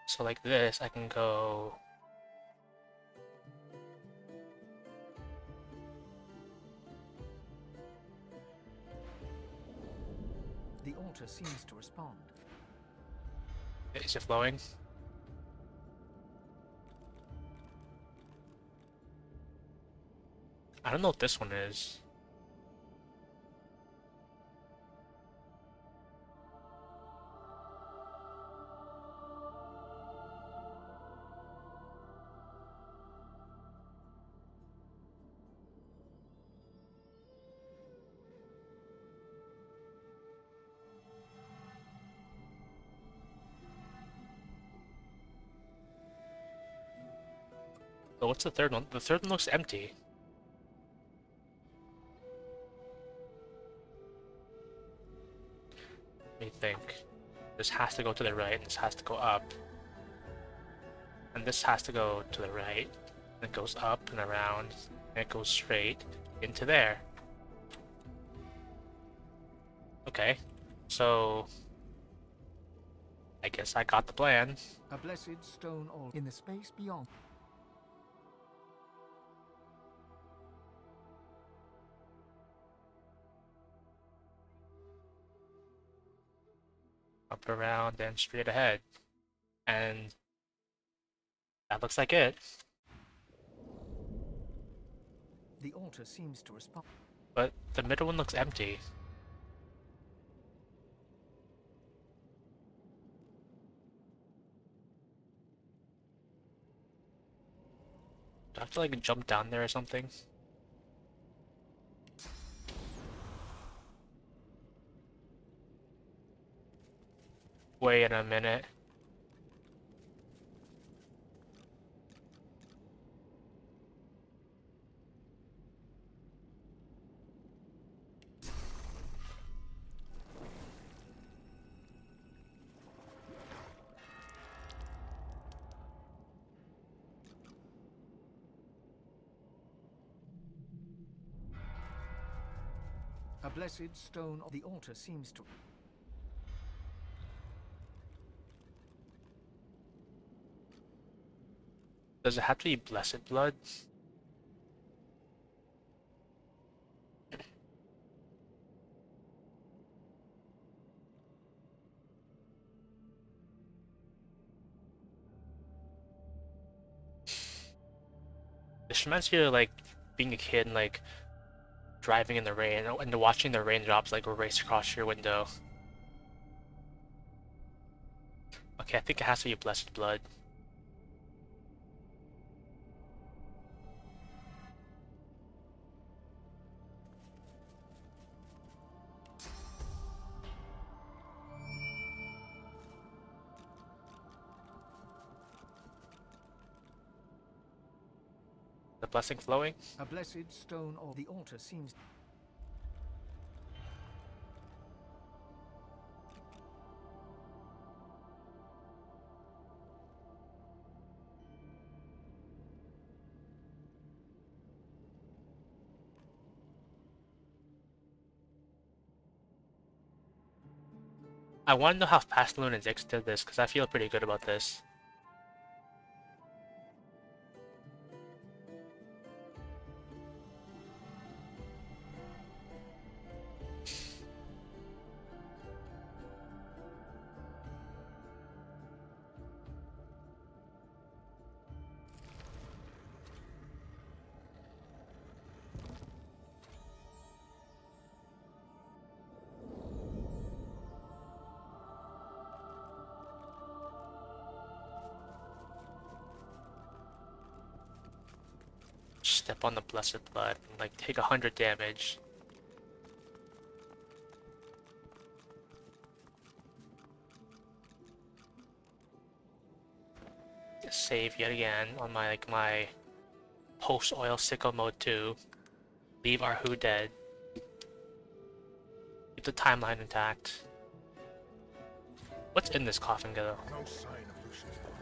[SPEAKER 1] So like this, I can go...
[SPEAKER 5] The altar seems to respond.
[SPEAKER 1] Is it flowing? I don't know what this one is. So what's the third one? The third one looks empty. Let me think. This has to go to the right, and this has to go up. And this has to go to the right. And it goes up and around, and it goes straight into there. Okay, so... I guess I got the plan.
[SPEAKER 5] A blessed stone altar in the space beyond.
[SPEAKER 1] Up, around, and straight ahead. And that looks like it.
[SPEAKER 5] The altar seems to respond.
[SPEAKER 1] But the middle one looks empty. Do I have to like jump down there or something? Wait a minute.
[SPEAKER 5] A blessed stone. The altar seems to...
[SPEAKER 1] Does it have to be blessed blood? This reminds me of like being a kid and like driving in the rain and watching the raindrops like race across your window. Okay, I think it has to be blessed blood. blessing flowing?
[SPEAKER 5] A blessed stone or the altar seems...
[SPEAKER 1] I want to know how fast Luna Dix did this, because I feel pretty good about this. Step on the blessed blood and like take 100 damage. Save yet again on my post oil sicko mode 2. Leave our who dead. Keep the timeline intact. What's in this coffin, though?
[SPEAKER 10] No sign of Lucian's body.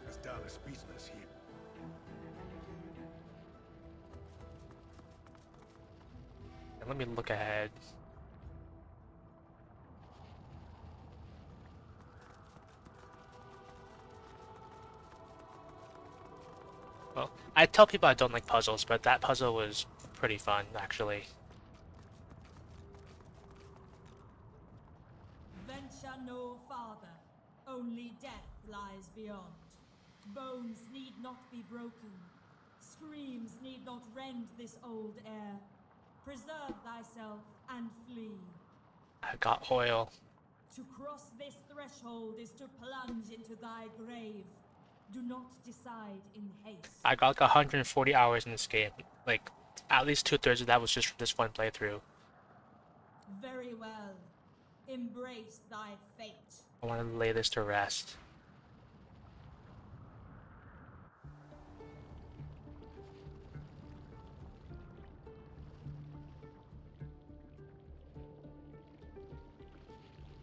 [SPEAKER 10] Has Dallas beaten us here?
[SPEAKER 1] And let me look ahead. Well, I tell people I don't like puzzles, but that puzzle was pretty fun, actually.
[SPEAKER 13] Venture no farther. Only death lies beyond. Bones need not be broken. Screams need not rend this old air. Preserve thyself and flee.
[SPEAKER 1] I got oil.
[SPEAKER 13] To cross this threshold is to plunge into thy grave. Do not decide in haste.
[SPEAKER 1] I got like 140 hours in this game. Like, at least 2/3 of that was just from this one playthrough.
[SPEAKER 13] Very well. Embrace thy fate.
[SPEAKER 1] I want to lay this to rest.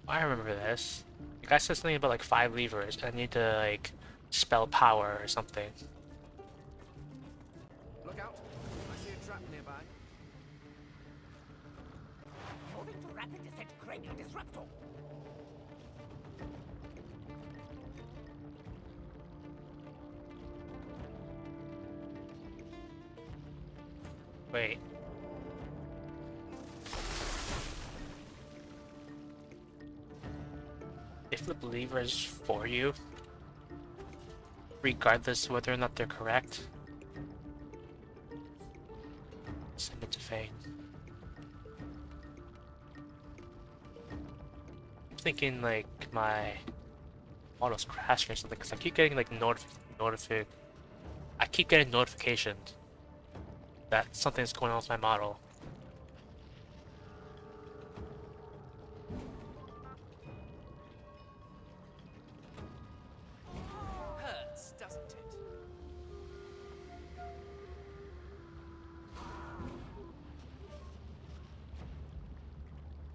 [SPEAKER 1] I remember this. The guy said something about like 5 levers. I need to like spell power or something.
[SPEAKER 14] Look out! I see a trap nearby.
[SPEAKER 8] Moving to rapid descent cranial disruptor.
[SPEAKER 1] Wait. They flip levers for you, regardless of whether or not they're correct. Send it to Fate. I'm thinking like my model's crashing or something, because I keep getting like I keep getting notifications that something's going on with my model.
[SPEAKER 14] Hurts, doesn't it?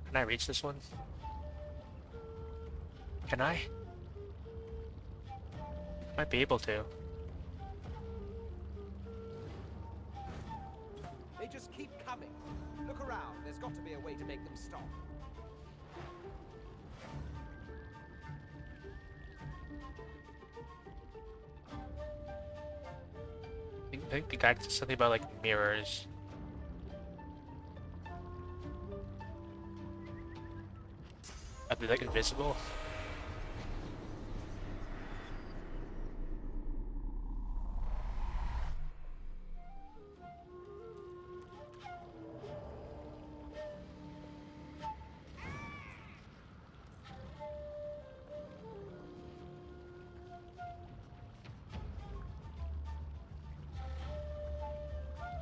[SPEAKER 1] Can I reach this one? Can I? Might be able to.
[SPEAKER 14] They just keep coming. Look around. There's got to be a way to make them stop.
[SPEAKER 1] I think the guy said something about like mirrors. Are they like invisible?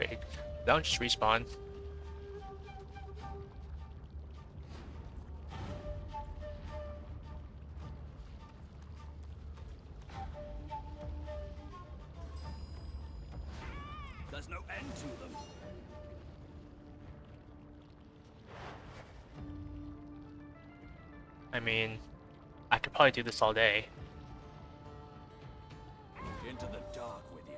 [SPEAKER 1] Wait, don't just respawn. I mean, I could probably do this all day.
[SPEAKER 10] Into the dark with you.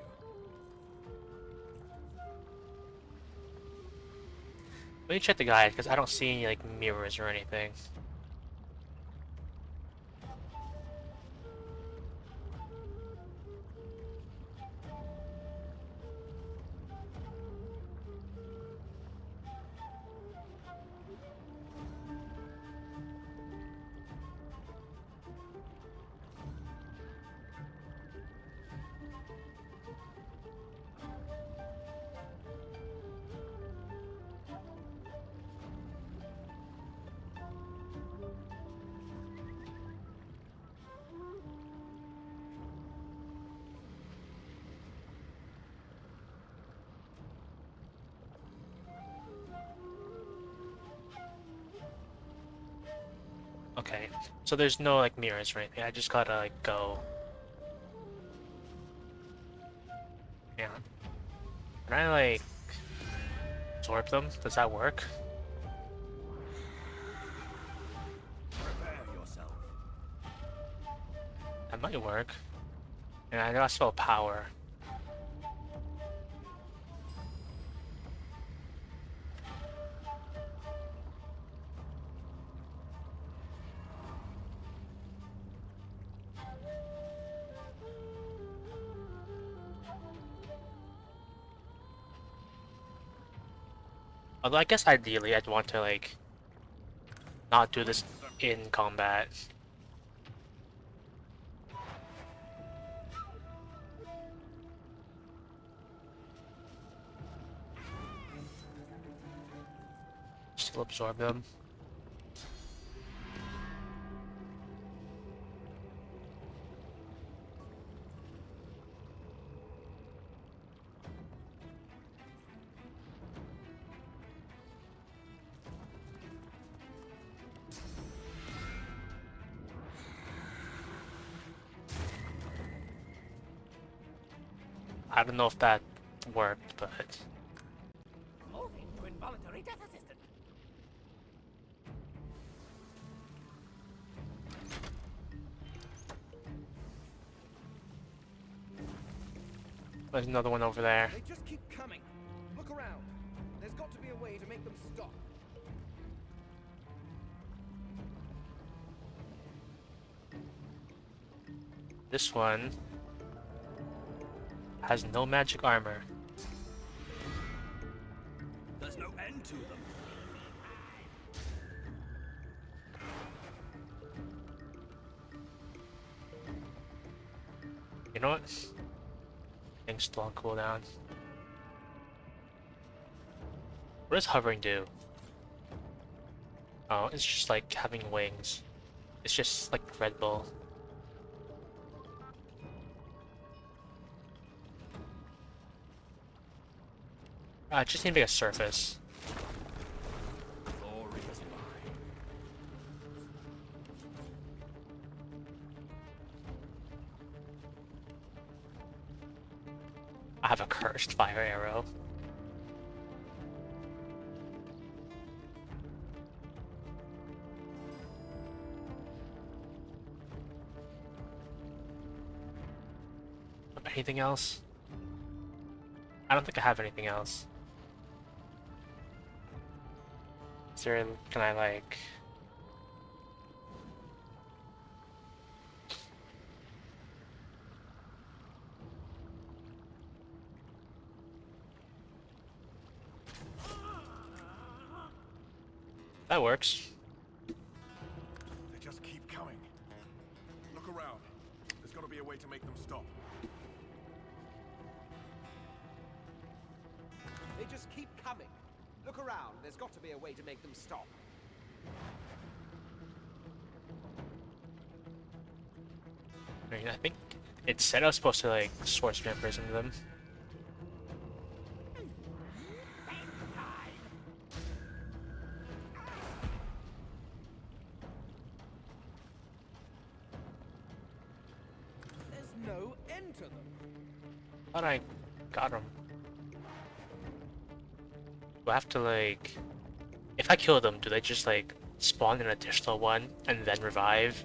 [SPEAKER 1] Let me check the guide, because I don't see any, like, mirrors or anything. Okay, so there's no like mirrors or anything. I just gotta like go. Yeah. Can I like absorb them? Does that work?
[SPEAKER 2] Prepare yourself.
[SPEAKER 1] That might work. And I know I spell power. Although I guess ideally I'd want to like not do this in combat. Still absorb them. I don't know if that worked, but
[SPEAKER 8] Moving to involuntary death assistant.
[SPEAKER 1] there's another one over there.
[SPEAKER 14] They just keep coming. Look around. There's got to be a way to make them stop.
[SPEAKER 1] This one has no magic armor.
[SPEAKER 2] There's no end to them.
[SPEAKER 1] You know what? Things still on cooldown. What does hovering do? Oh, it's just like having wings. It's just like Red Bull. I just need to make a surface.
[SPEAKER 2] Glory is mine.
[SPEAKER 1] I have a cursed fire arrow. Anything else? I don't think I have anything else. Is there, can I like... That works.
[SPEAKER 10] They just keep coming. Look around. There's got to be a way to make them stop.
[SPEAKER 14] They just keep coming. Look around. There's got to be a way to make them stop.
[SPEAKER 1] I mean, I think it said I was supposed to like source vampires into them.
[SPEAKER 14] There's no end to them.
[SPEAKER 1] Thought I got them. Do I have to like... If I kill them, do they just like spawn an additional one and then revive.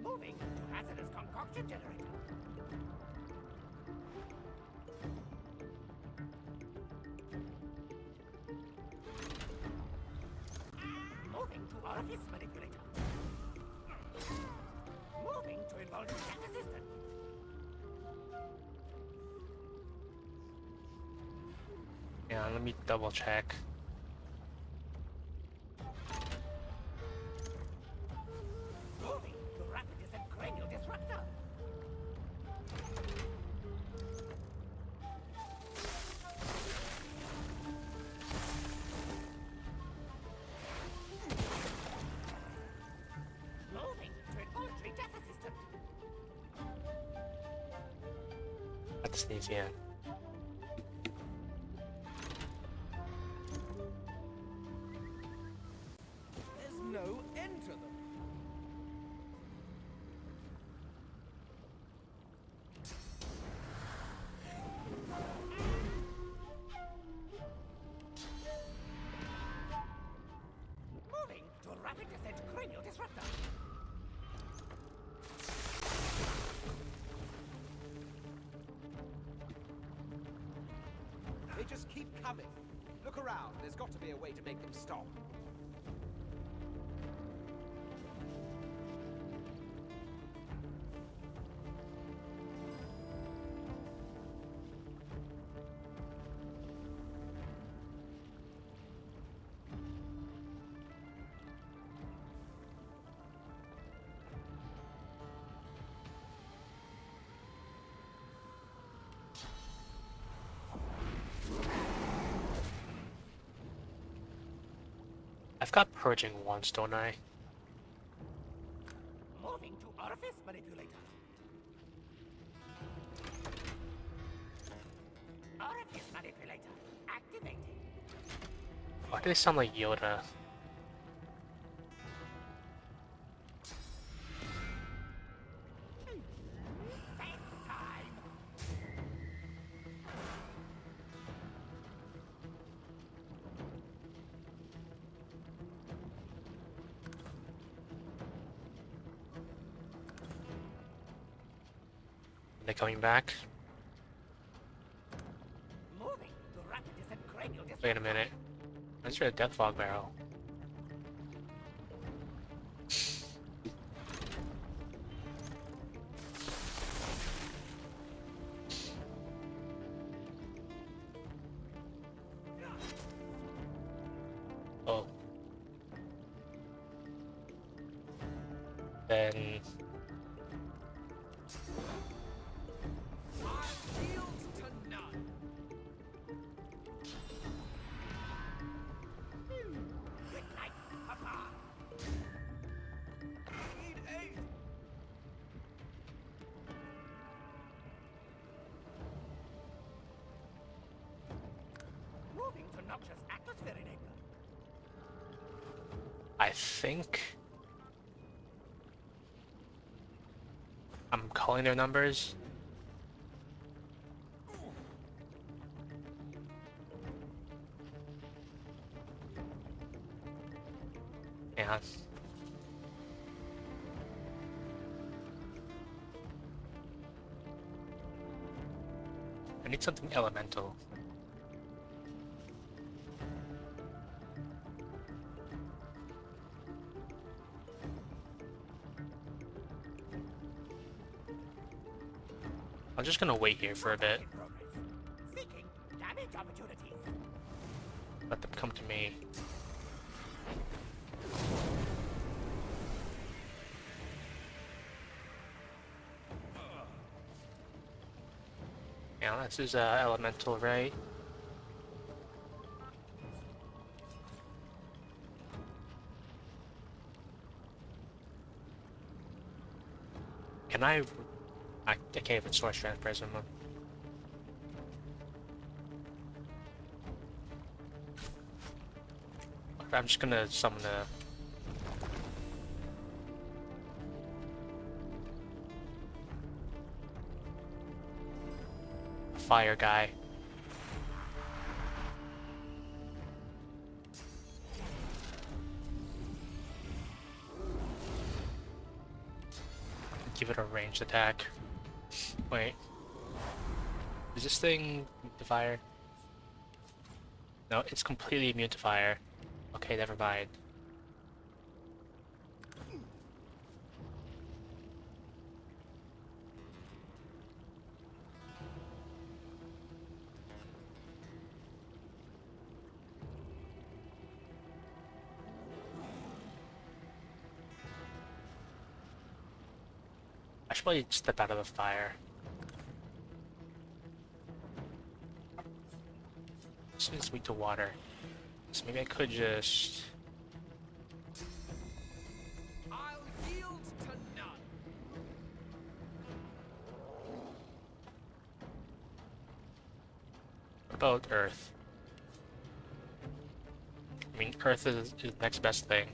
[SPEAKER 8] Moving to hazardous concoction generator. Moving to orifice manipulator. Moving to involved cat assistant.
[SPEAKER 1] Yeah, let me double check.
[SPEAKER 8] Moving to rapid descent cranial disruptor. Moving to involuntary death assistant.
[SPEAKER 1] That's sneeze, yeah.
[SPEAKER 14] There's no end to them.
[SPEAKER 8] Moving to rapid descent cranial disruptor.
[SPEAKER 14] They just keep coming. Look around. There's got to be a way to make them stop.
[SPEAKER 1] I've got purging once, don't I?
[SPEAKER 8] Moving to orifice manipulator. Orifice manipulator activated.
[SPEAKER 1] Why do they sound like Yoda? Are they coming back?
[SPEAKER 8] Moving to rapid descent cranial disruptor.
[SPEAKER 1] Wait a minute. Where's your death fog barrel? Oh. Then
[SPEAKER 8] Moving to noxious atmosphere enabler.
[SPEAKER 1] I think I'm calling their numbers. Yeah. I need something elemental. I'm just gonna wait here for a bit.
[SPEAKER 8] Seeking damage opportunities.
[SPEAKER 1] Let them come to me. Yeah, this is elemental, right? Can I can't even source transfer someone. I'm just gonna summon a... fire guy. Give it a ranged attack. Wait. Is this thing immune to fire? No, it's completely immune to fire. Okay, never mind. I should probably step out of the fire. This is weak to water. So maybe I could just...
[SPEAKER 14] I'll yield to none.
[SPEAKER 1] What about Earth? I mean, Earth is the next best thing.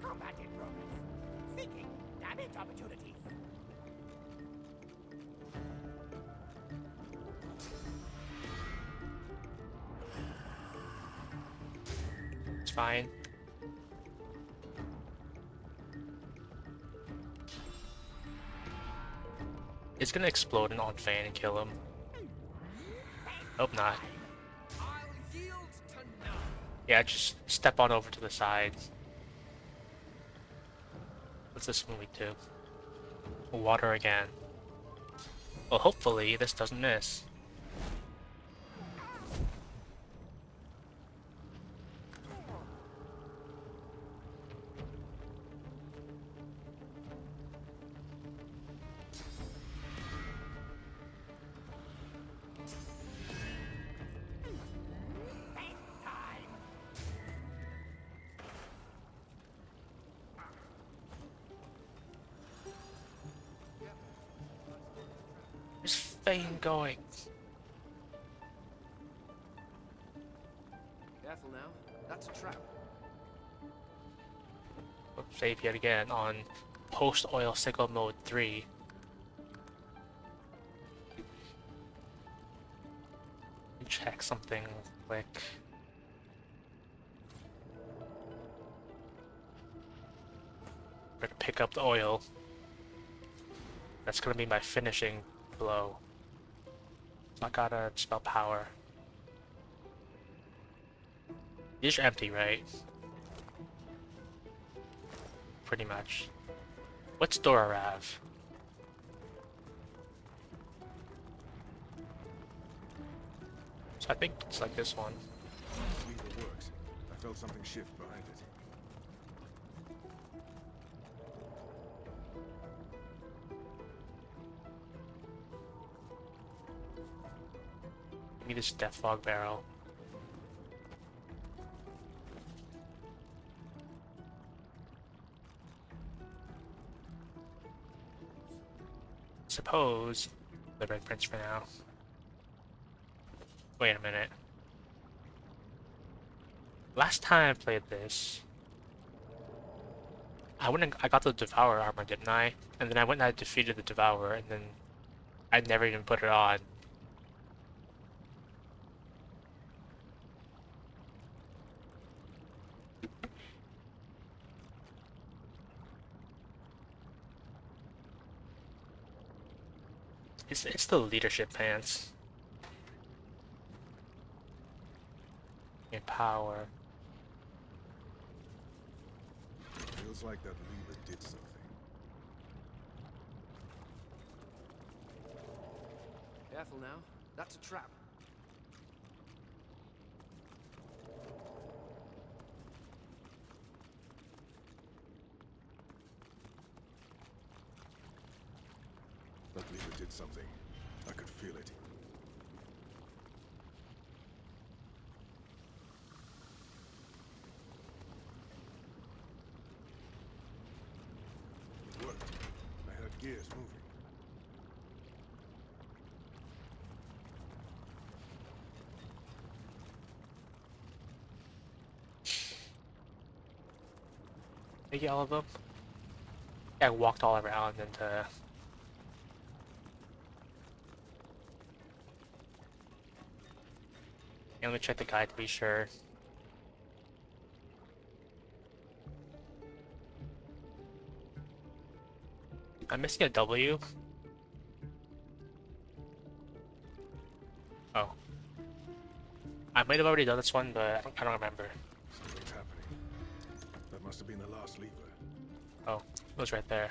[SPEAKER 8] Combat in progress. Seeking damage opportunities.
[SPEAKER 1] It's fine. It's gonna explode on Fan and kill him. Hope not.
[SPEAKER 14] I'll yield to none.
[SPEAKER 1] Yeah, just step on over to the side. What's this one weak to? Water again. Well, hopefully this doesn't miss. Where's Fane going?
[SPEAKER 14] Careful now. That's a trap.
[SPEAKER 1] Save yet again on post-oil sickle mode 3. Check something quick. Better pick up the oil. That's gonna be my finishing blow. So I gotta spell power. These are empty, right? Pretty much. What's Dorav? So I think it's like this one.
[SPEAKER 10] Lever works. I felt something shift behind it.
[SPEAKER 1] Give me this Death Fog barrel. Suppose the Red Prince for now. Wait a minute. Last time I played this, I got the Devourer armor, didn't I? And then I went and I defeated the Devourer, and then I never even put it on. It's the leadership pants. In power.
[SPEAKER 10] Feels like that lever did something.
[SPEAKER 14] Careful now. That's a trap.
[SPEAKER 10] That lever did something. I could feel it. It worked. I heard gears moving.
[SPEAKER 1] Maybe all of them? Yeah, I walked all around and yeah, let me check the guide to be sure. I'm missing a W. Oh. I might have already done this one, but I don't remember.
[SPEAKER 10] Something's happening. That must have been the last lever.
[SPEAKER 1] Oh, it was right there.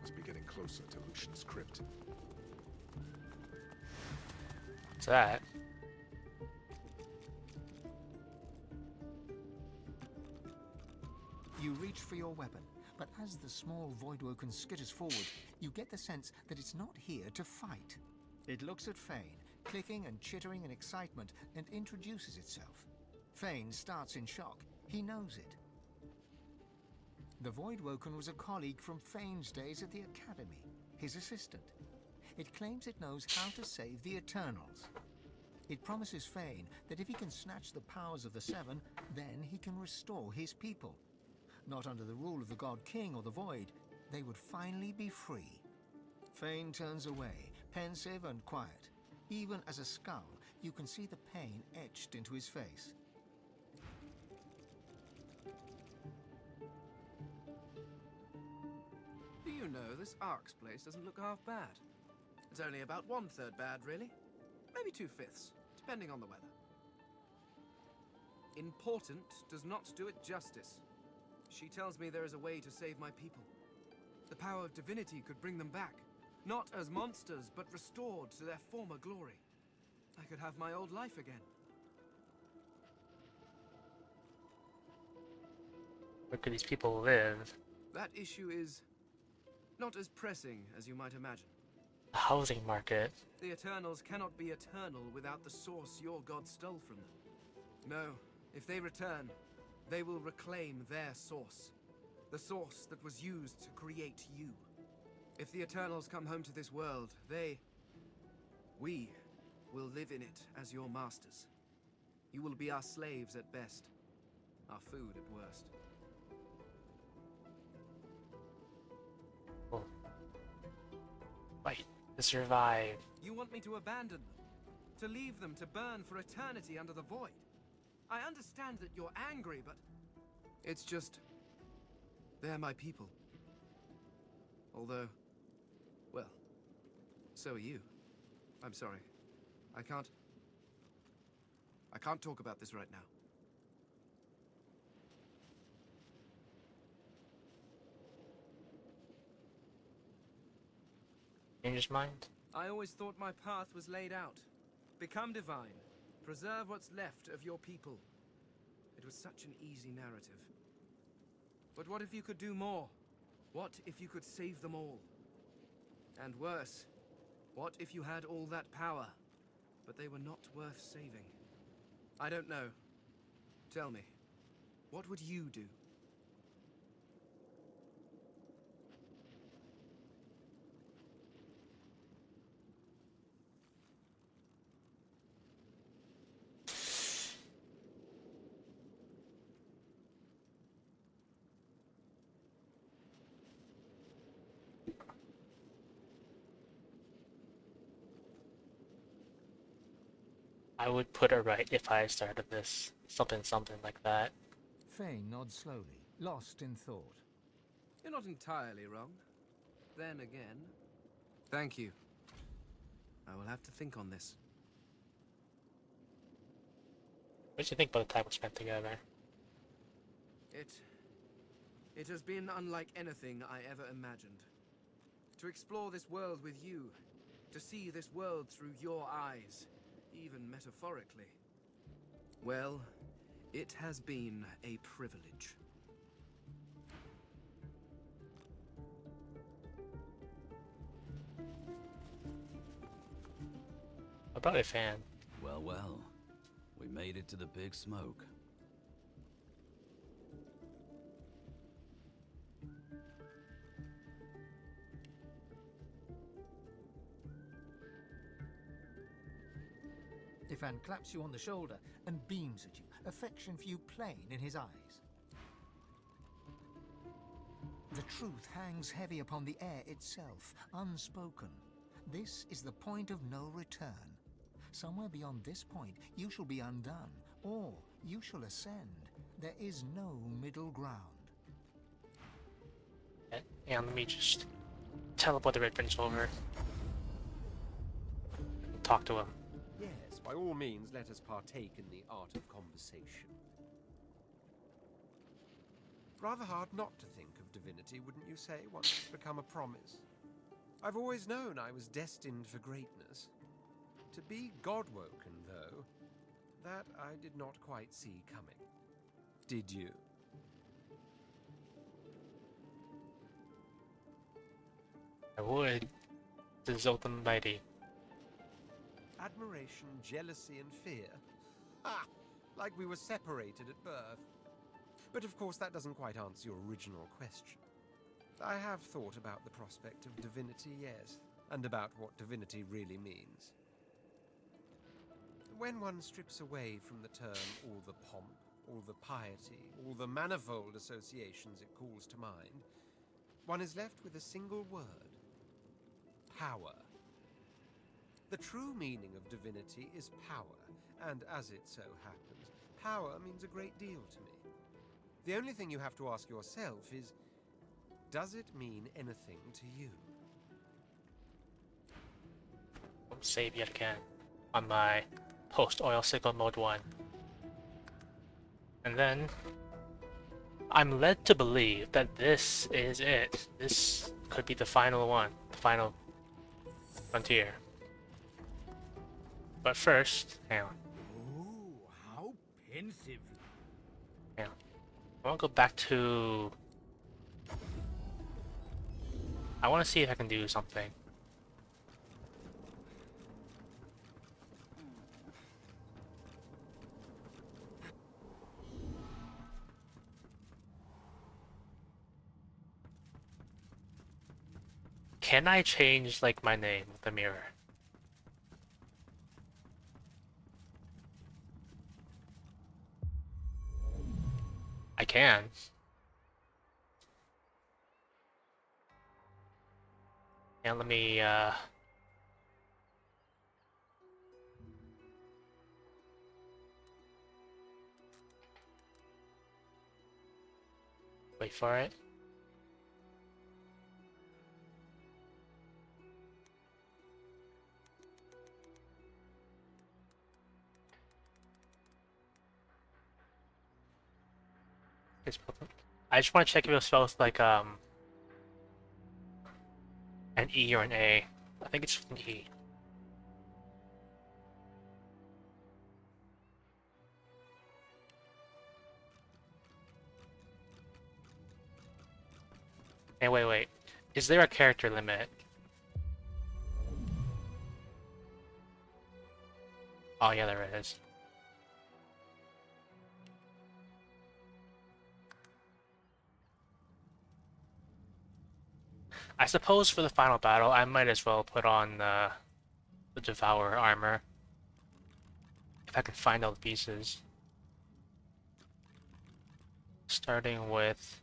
[SPEAKER 10] Must be getting closer to Lucian's crypt.
[SPEAKER 1] What's that?
[SPEAKER 5] You reach for your weapon, but as the small Voidwoken skitters forward, you get the sense that it's not here to fight. It looks at Fane, clicking and chittering in excitement, and introduces itself. Fane starts in shock. He knows it. The Voidwoken was a colleague from Fane's days at the Academy, his assistant. It claims it knows how to save the Eternals. It promises Fane that if he can snatch the powers of the Seven, then he can restore his people. Not under the rule of the God King or the Void, they would finally be free. Fane turns away, pensive and quiet. Even as a skull, you can see the pain etched into his face.
[SPEAKER 15] Do you know, this Ark's place doesn't look half bad. It's only about 1/3 bad, really. Maybe 2/5, depending on the weather. Important does not do it justice. She tells me there is a way to save my people. The power of divinity could bring them back. Not as monsters, but restored to their former glory. I could have my old life again.
[SPEAKER 1] Where could these people live?
[SPEAKER 15] That issue is not as pressing as you might imagine.
[SPEAKER 1] The housing market.
[SPEAKER 15] The Eternals cannot be eternal without the source your god stole from them. No, if they return, they will reclaim their source. The source that was used to create you. If the Eternals come home to this world, we will live in it as your masters. You will be our slaves at best, our food at worst.
[SPEAKER 1] Oh. Fight to survive.
[SPEAKER 15] You want me to abandon them? To leave them to burn for eternity under the void? I understand that you're angry, but it's just, they're my people. Although, well, so are you. I'm sorry. I can't talk about this right now.
[SPEAKER 1] Change his mind?
[SPEAKER 15] I always thought my path was laid out. Become divine. Preserve what's left of your people. It was such an easy narrative. But what if you could do more? What if you could save them all? And worse, what if you had all that power, but they were not worth saving? I don't know. Tell me, what would you do?
[SPEAKER 1] I would put it right if I started this. Something like that.
[SPEAKER 5] Fane nods slowly, lost in thought.
[SPEAKER 15] You're not entirely wrong. Then again, thank you. I will have to think on this.
[SPEAKER 1] What did you think by the time we spent together?
[SPEAKER 15] It has been unlike anything I ever imagined. To explore this world with you, to see this world through your eyes, even metaphorically. Well, it has been a privilege.
[SPEAKER 1] I'm probably a fan.
[SPEAKER 16] Well, well. We made it to the big smoke.
[SPEAKER 5] Ifan claps you on the shoulder and beams at you, affection for you plain in his eyes. The truth hangs heavy upon the air itself, unspoken. This is the point of no return. Somewhere beyond this point, you shall be undone, or you shall ascend. There is no middle ground.
[SPEAKER 1] And let me just teleport the Red Prince over. Talk to him.
[SPEAKER 14] Yes, by all means, let us partake in the art of conversation. Rather hard not to think of divinity, wouldn't you say, once it's become a promise? I've always known I was destined for greatness. To be Godwoken, though, that I did not quite see coming. Did you?
[SPEAKER 1] I would. This is Zoltan Mighty.
[SPEAKER 14] Admiration, jealousy, and fear? Ha! Like we were separated at birth. But of course that doesn't quite answer your original question. I have thought about the prospect of divinity, yes, and about what divinity really means. When one strips away from the term all the pomp, all the piety, all the manifold associations it calls to mind, one is left with a single word: power. The true meaning of divinity is power, and as it so happens, power means a great deal to me. The only thing you have to ask yourself is, does it mean anything to you?
[SPEAKER 1] Save yet again on my post-oil sickle mode 1. And then I'm led to believe that this is it. This could be the final one, the final frontier. But first, hang on.
[SPEAKER 17] Oh, how pensive.
[SPEAKER 1] Hang on. I want to go back to... I want to see if I can do something. Can I change, like, my name with the mirror? I can. And let me, wait for it. I just want to check if it spells like an E or an A. I think it's an E. Hey, wait. Is there a character limit? Oh yeah, there is. I suppose for the final battle, I might as well put on the Devourer armor. If I can find all the pieces. Starting with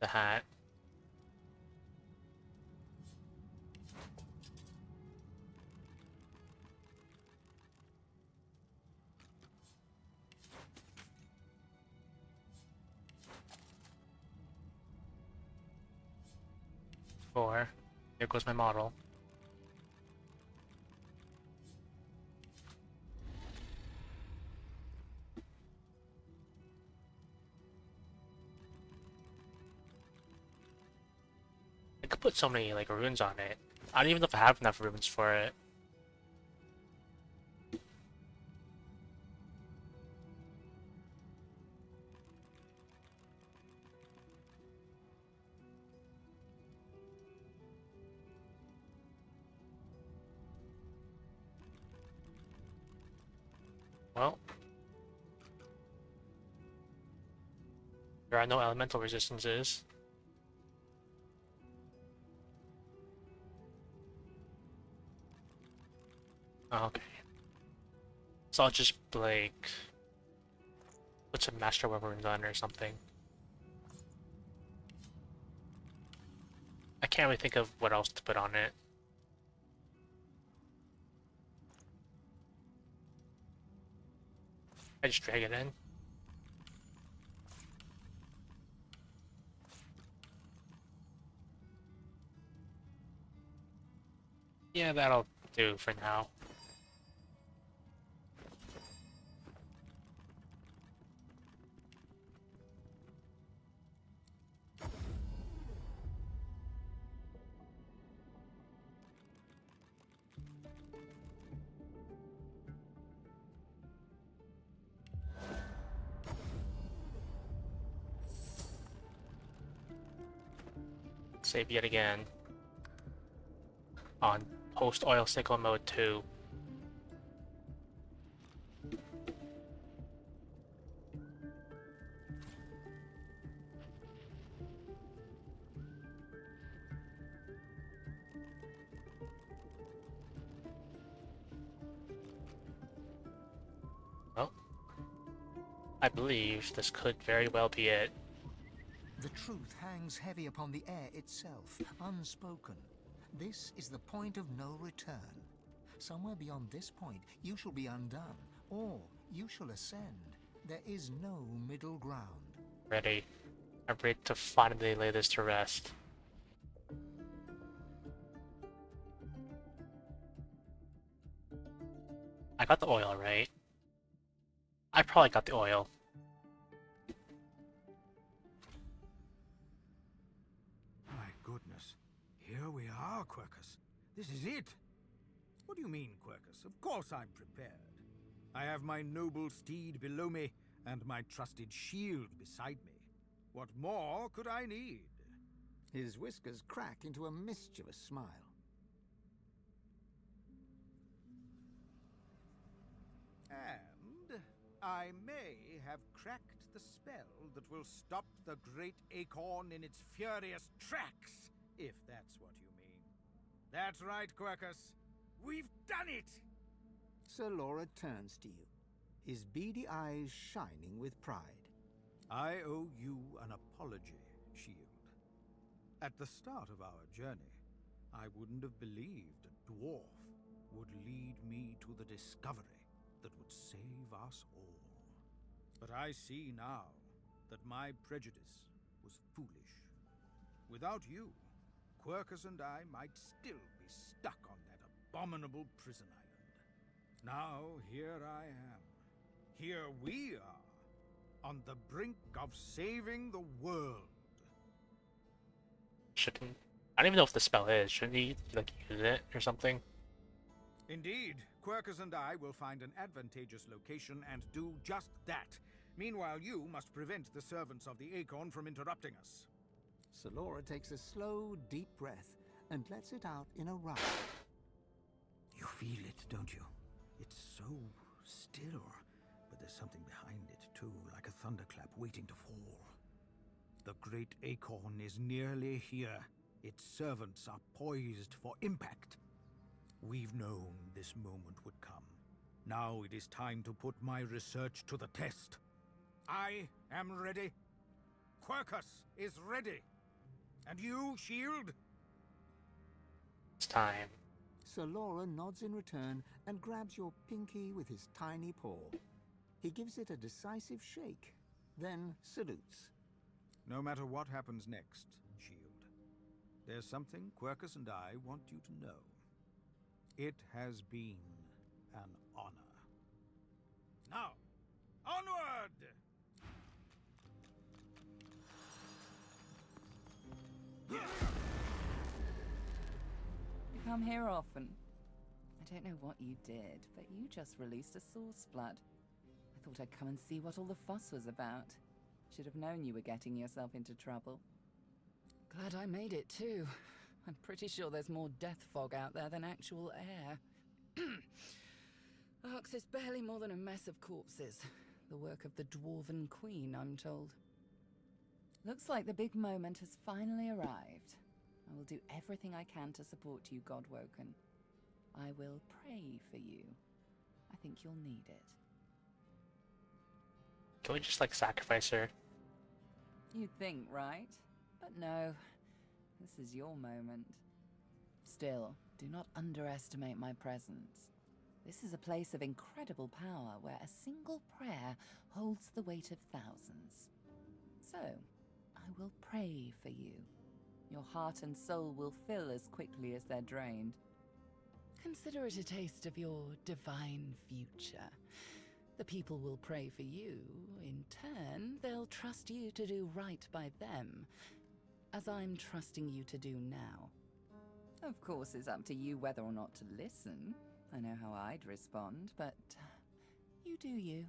[SPEAKER 1] the hat. Here goes my model. I could put so many like runes on it. I don't even know if I have enough runes for it. Well, there are no elemental resistances. Okay. So I'll just like Put some master weapons on or something. I can't really think of what else to put on it. I just drag it in. Yeah, that'll do for now. Save yet again on post oil cycle mode 2. Well, I believe this could very well be it.
[SPEAKER 5] The truth hangs heavy upon the air itself, unspoken. This is the point of no return. Somewhere beyond this point, you shall be undone, or you shall ascend. There is no middle ground.
[SPEAKER 1] Ready. I'm ready to finally lay this to rest. I got the oil, right? I probably got the oil.
[SPEAKER 17] My goodness. Here we are, Quercus. This is it. What do you mean, Quercus? Of course I'm prepared. I have my noble steed below me, and my trusted shield beside me. What more could I need?
[SPEAKER 5] His whiskers crack into a mischievous smile.
[SPEAKER 17] And I may have cracked the spell that will stop the great acorn in its furious tracks, if that's what you mean. That's right, Quercus. We've done it!
[SPEAKER 5] Sir Laura turns to you, his beady eyes shining with pride.
[SPEAKER 17] I owe you an apology, Shield. At the start of our journey, I wouldn't have believed a dwarf would lead me to the discovery that would save us all. But I see now that my prejudice was foolish. Without you, Quercus and I might still be stuck on that abominable prison island. Now here I am. Here we are, on the brink of saving the world.
[SPEAKER 1] Shouldn't... I don't even know if the spell is. Shouldn't he, like, use it or something?
[SPEAKER 17] Indeed, Quercus and I will find an advantageous location and do just that. Meanwhile, you must prevent the servants of the Acorn from interrupting us.
[SPEAKER 5] Sir Laura takes a slow, deep breath and lets it out in a rush.
[SPEAKER 17] You feel it, don't you? It's so still, but there's something behind it too, like a thunderclap waiting to fall. The great Acorn is nearly here. Its servants are poised for impact. We've known this moment would come. Now it is time to put my research to the test. I am ready. Quercus is ready. And you, Shield?
[SPEAKER 1] It's time.
[SPEAKER 5] Sir Laura nods in return and grabs your pinky with his tiny paw. He gives it a decisive shake, then salutes.
[SPEAKER 17] No matter what happens next, Shield, there's something Quercus and I want you to know. It has been an honor. Now, onward!
[SPEAKER 18] You come here often. I don't know what you did, but you just released a source flood. I thought I'd come and see what all the fuss was about. Should have known you were getting yourself into trouble. Glad I made it too. I'm pretty sure there's more death fog out there than actual air. Arx is barely more than a mess of corpses. The work of the Dwarven Queen, I'm told. Looks like the big moment has finally arrived. I will do everything I can to support you, Godwoken. I will pray for you. I think you'll need it.
[SPEAKER 1] Can we just like sacrifice her?
[SPEAKER 18] You'd think, right? But no. This is your moment. Still, do not underestimate my presence. This is a place of incredible power where a single prayer holds the weight of thousands. So, I will pray for you. Your heart and soul will fill as quickly as they're drained. Consider it a taste of your divine future. The people will pray for you. In turn, they'll trust you to do right by them, as I'm trusting you to do now. Of course, it's up to you whether or not to listen. I know how I'd respond, but you do you.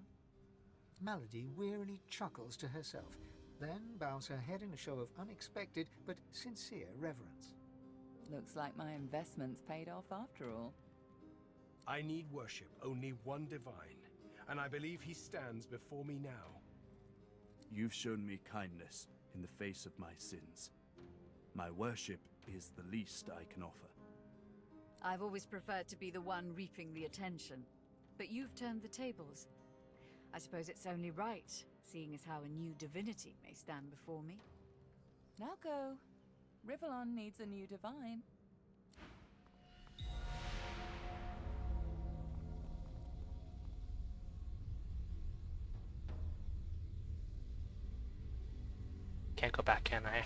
[SPEAKER 5] Malady wearily chuckles to herself, then bows her head in a show of unexpected but sincere reverence.
[SPEAKER 18] Looks like my investment's paid off after all.
[SPEAKER 19] I need worship only one divine, and I believe he stands before me now.
[SPEAKER 16] You've shown me kindness in the face of my sins. My worship is the least I can offer.
[SPEAKER 20] I've always preferred to be the one reaping the attention, but you've turned the tables. I suppose it's only right, seeing as how a new divinity may stand before me.
[SPEAKER 18] Now go. Rivellon needs a new divine.
[SPEAKER 1] Can't go back, can I?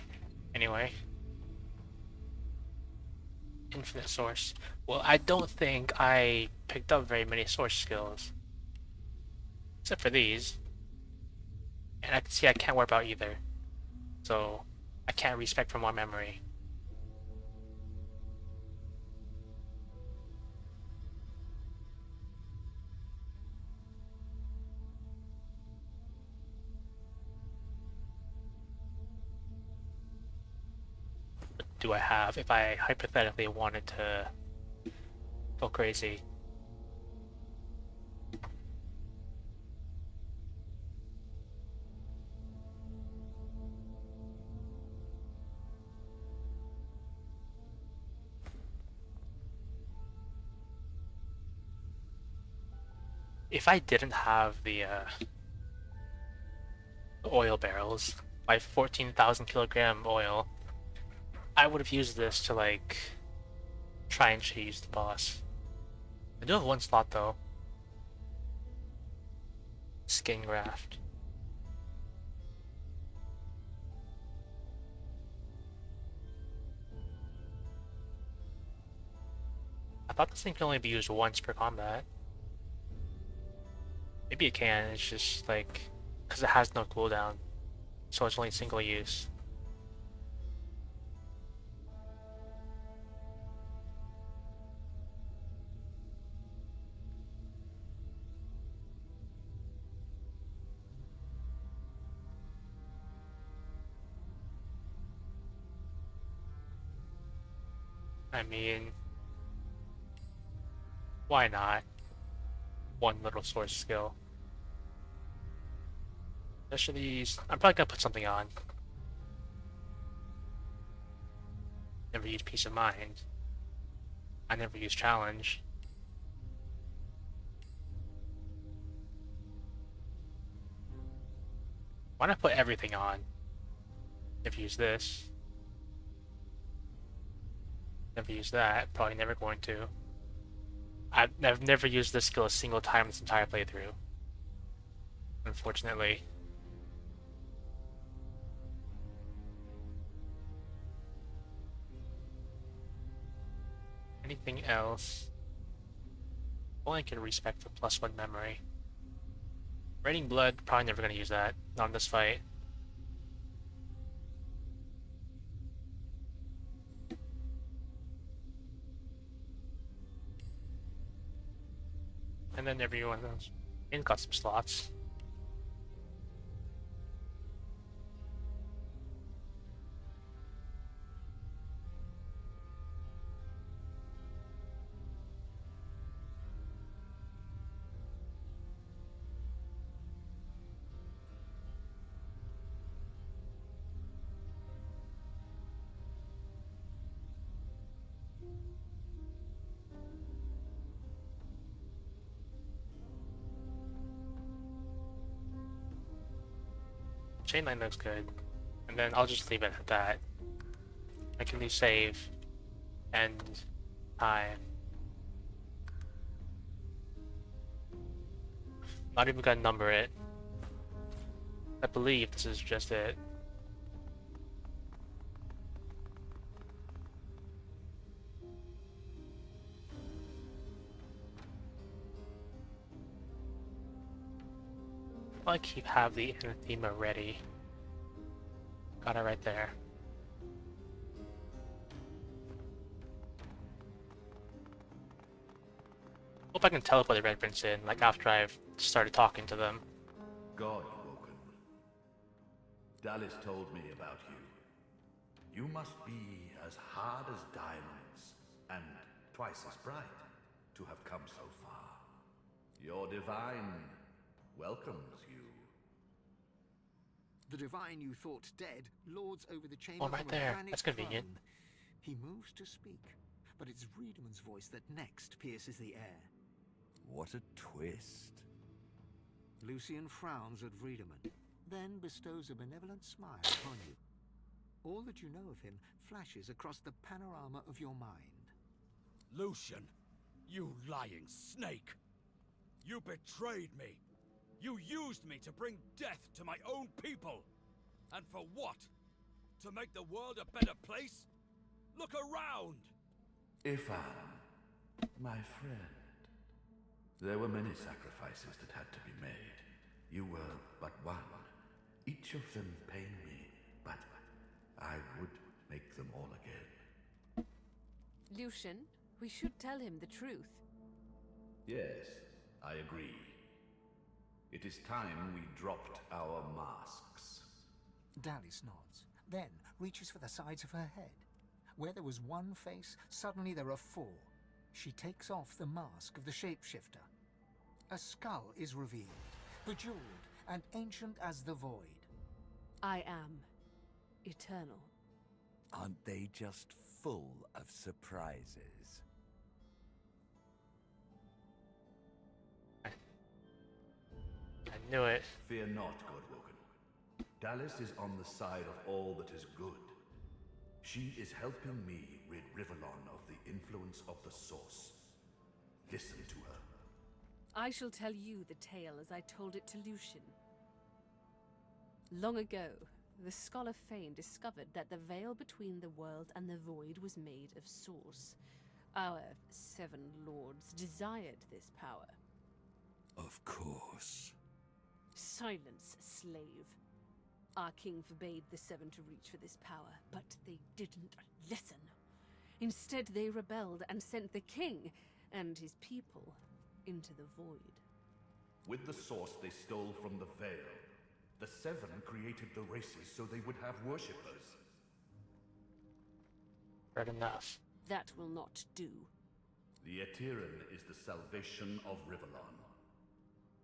[SPEAKER 1] Anyway. Infinite source. Well, I don't think I picked up very many source skills. Except for these. And I can see I can't warp out either. So, I can't respec from more memory. What do I have if I hypothetically wanted to go crazy? If I didn't have the oil barrels, my 14,000 kilogram oil, I would have used this to like try and cheese the boss. I do have one slot though. Skin graft. I thought this thing can only be used once per combat. Maybe it can, it's just like, because it has no cooldown, so it's only single use. I mean, why not? One little source skill. Especially, I'm probably gonna put something on. Never use Peace of Mind. I never use Challenge. Why not put everything on? Never use this. Never use that. Probably never going to. I've never used this skill a single time this entire playthrough. Unfortunately. Anything else? Only can respec for +1 memory. Raining Blood, probably never gonna use that. Not in this fight. And then everyone else. And got some slots. Chainline looks good. And then I'll just leave it at that. I can leave save and time. Not even gonna number it. I believe this is just it. I have the anathema ready. Got it right there. Hope I can teleport the Red Prince in, like after I've started talking to them.
[SPEAKER 16] God Woken. Dallis told me about you. You must be as hard as diamonds, and twice as bright, to have come so far. Your divine welcomes you.
[SPEAKER 5] The divine you thought dead lords over the chamber
[SPEAKER 1] right
[SPEAKER 5] from a
[SPEAKER 1] there.
[SPEAKER 5] granite
[SPEAKER 1] That's convenient.
[SPEAKER 5] throne. He moves to speak, but it's Wiedemann's voice that next pierces the air.
[SPEAKER 3] What a twist.
[SPEAKER 5] Lucian frowns at Wiedemann, then bestows a benevolent smile upon you. All that you know of him flashes across the panorama of your mind.
[SPEAKER 21] Lucian, you lying snake! You betrayed me! You used me to bring death to my own people! And for what? To make the world a better place? Look around!
[SPEAKER 16] Ifan, my friend. There were many sacrifices that had to be made. You were but one. Each of them pain me, but I would make them all again.
[SPEAKER 22] Lucian, we should tell him the truth.
[SPEAKER 16] Yes, I agree. It is time we dropped our masks.
[SPEAKER 5] Dallis nods, then reaches for the sides of her head. Where there was one face, suddenly there are four. She takes off the mask of the shapeshifter. A skull is revealed, bejeweled and ancient as the void.
[SPEAKER 22] I am eternal.
[SPEAKER 3] Aren't they just full of surprises?
[SPEAKER 1] I knew it.
[SPEAKER 16] Fear not, Godwoken. Dallis is on the side of all that is good. She is helping me rid Rivellon of the influence of the Source. Listen to her.
[SPEAKER 22] I shall tell you the tale as I told it to Lucian. Long ago, the scholar Fane discovered that the veil between the world and the void was made of Source. Our 7 lords desired this power.
[SPEAKER 3] Of course.
[SPEAKER 22] Silence, slave. Our king forbade the 7 to reach for this power, but they didn't listen. Instead, they rebelled and sent the king and his people into the void.
[SPEAKER 16] With the Source they stole from the Veil. The 7 created the races so they would have worshippers.
[SPEAKER 1] Right enough.
[SPEAKER 22] That will not do.
[SPEAKER 16] The Eteran is the salvation of Rivellon.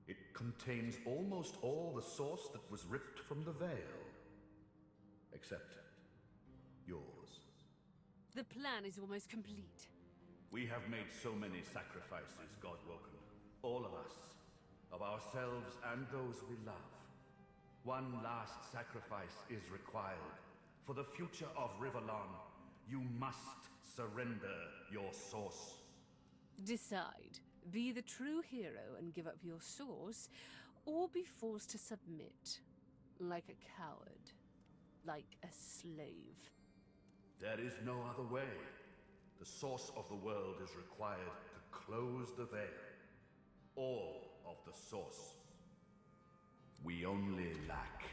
[SPEAKER 16] It contains almost all the Source that was ripped from the Veil. Except yours.
[SPEAKER 22] The plan is almost complete.
[SPEAKER 16] We have made so many sacrifices, Godwoken. All of us. Of ourselves and those we love. One last sacrifice is required. For the future of Rivellon, you must surrender your Source.
[SPEAKER 22] Decide. Be the true hero and give up your Source, or be forced to submit. Like a coward. Like a slave.
[SPEAKER 16] There is no other way. The Source of the world is required to close the Veil. All of the Source. We only lack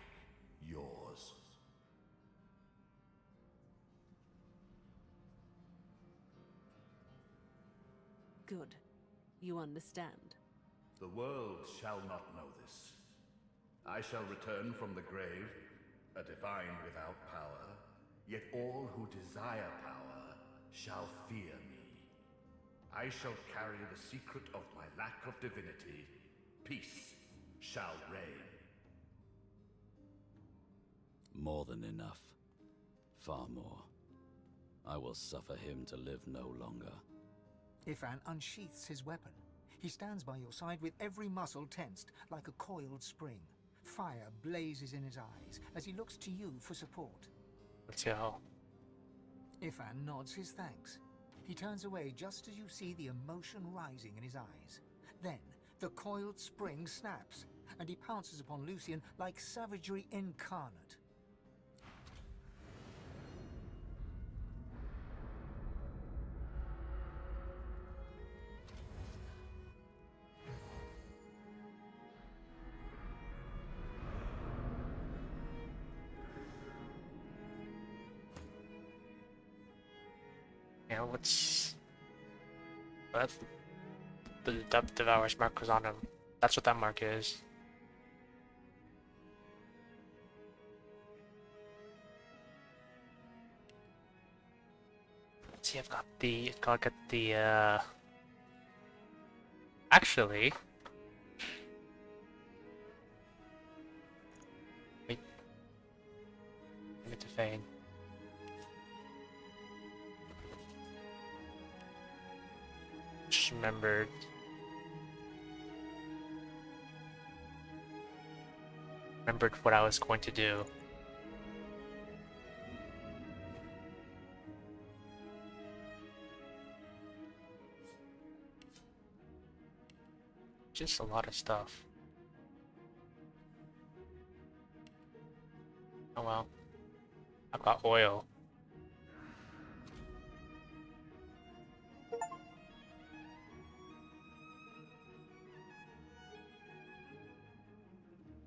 [SPEAKER 16] yours.
[SPEAKER 22] Good. You understand.
[SPEAKER 16] The world shall not know this. I shall return from the grave, a divine without power, yet all who desire power shall fear me. I shall carry the secret of my lack of divinity. Peace shall reign.
[SPEAKER 23] More than enough. Far more. I will suffer him to live no longer.
[SPEAKER 5] Ifan unsheaths his weapon. He stands by your side with every muscle tensed, like a coiled spring. Fire blazes in his eyes as he looks to you for support.
[SPEAKER 1] Let's go.
[SPEAKER 5] Ifan nods his thanks. He turns away just as you see the emotion rising in his eyes. Then, the coiled spring snaps, and he pounces upon Lucian like savagery incarnate.
[SPEAKER 1] Yeah, what's... That's the Devourer's mark was on him. That's what that mark is. Let's see, I've got the... Gotta get the, Actually... Wait. Get to Fane. Just remembered what I was going to do. Just a lot of stuff. Oh well. I've got oil.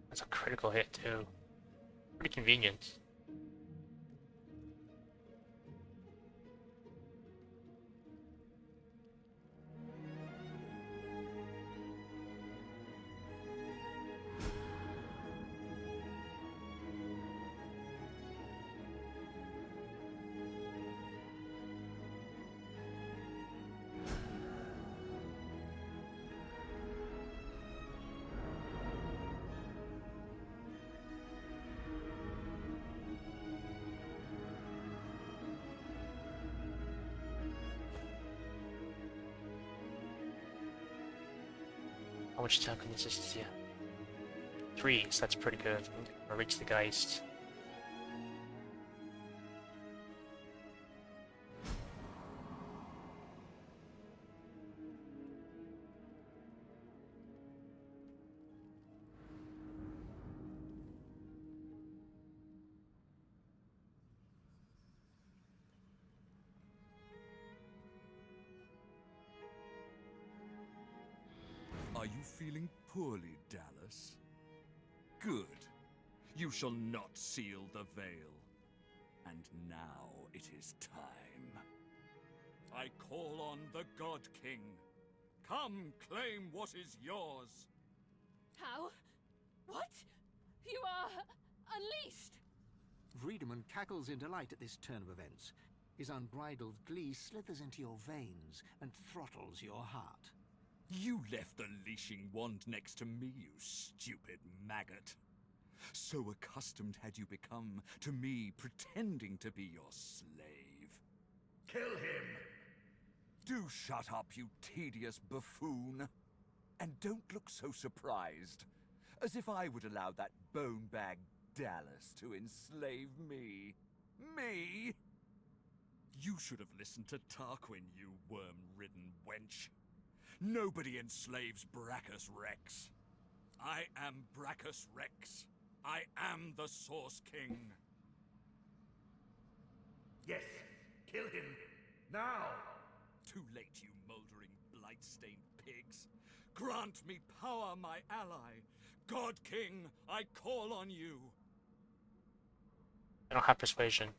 [SPEAKER 1] That's a critical hit too. Pretty convenient. How much time can this assist you? 3, so that's pretty good. I'll reach the Geist.
[SPEAKER 21] Are you feeling poorly, Dallas? Good. You shall not seal the veil. And now it is time. I call on the God King. Come claim what is yours.
[SPEAKER 4] How? What? You are unleashed!
[SPEAKER 5] Wiedemann cackles in delight at this turn of events. His unbridled glee slithers into your veins and throttles your heart.
[SPEAKER 21] You left the leashing wand next to me, you stupid maggot. So accustomed had you become to me pretending to be your slave.
[SPEAKER 16] Kill him!
[SPEAKER 21] Do shut up, you tedious buffoon. And don't look so surprised, as if I would allow that bone-bag Dallas to enslave me. Me? You should have listened to Tarquin, you worm-ridden wench. Nobody enslaves Brachus Rex. I am Brachus Rex. I am the Source King.
[SPEAKER 16] Yes, kill him. Now!
[SPEAKER 21] Too late, you moldering, blight-stained pigs. Grant me power, my ally. God King, I call on you.
[SPEAKER 1] I don't have persuasion.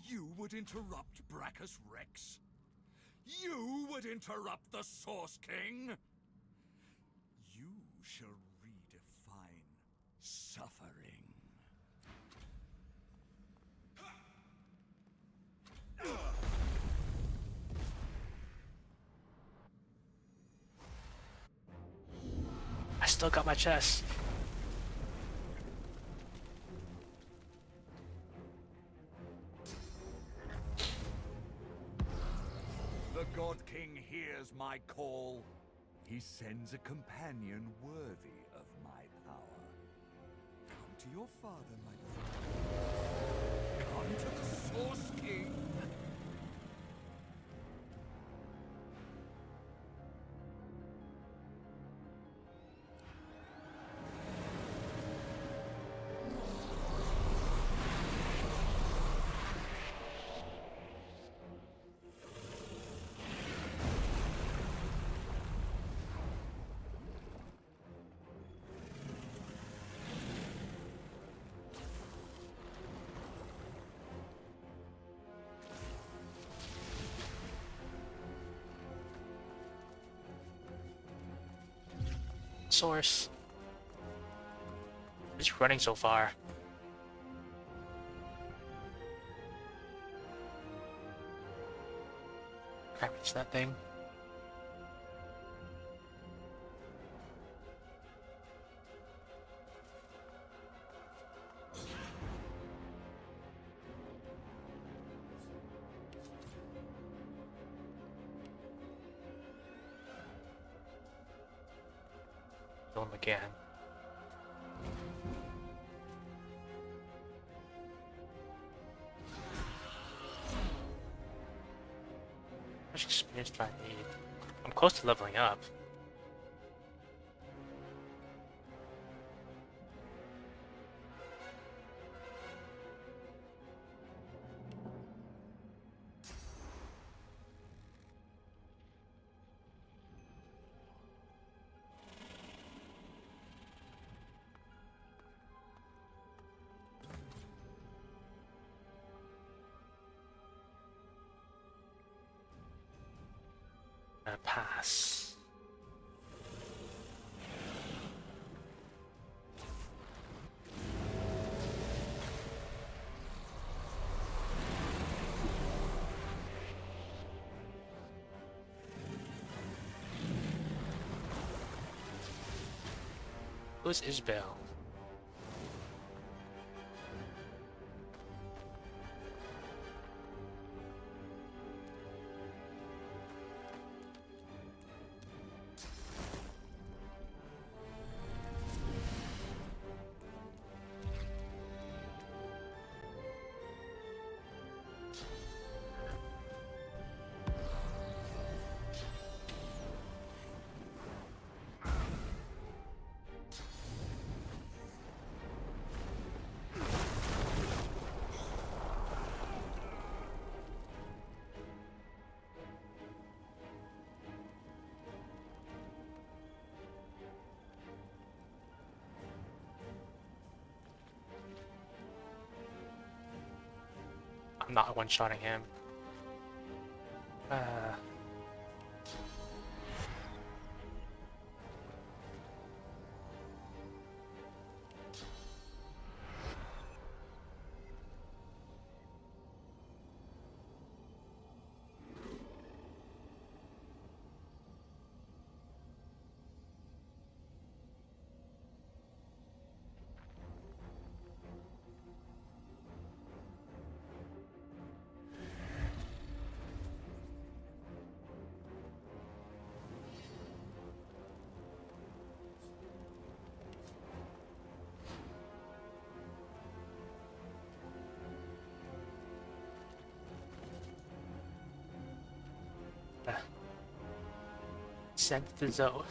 [SPEAKER 21] You would interrupt Brachus Rex? You would interrupt the Source King? You shall redefine suffering.
[SPEAKER 1] I still got my chest.
[SPEAKER 21] The God King hears my call. He sends a companion worthy of my to your father, my friend. Come to the Source King.
[SPEAKER 1] Source. It's running so far. Can't reach that thing. Kill him again. How much experience do I need? I'm close to leveling up. Pass. Who's Isabel? I'm not one-shotting him. Send the zone.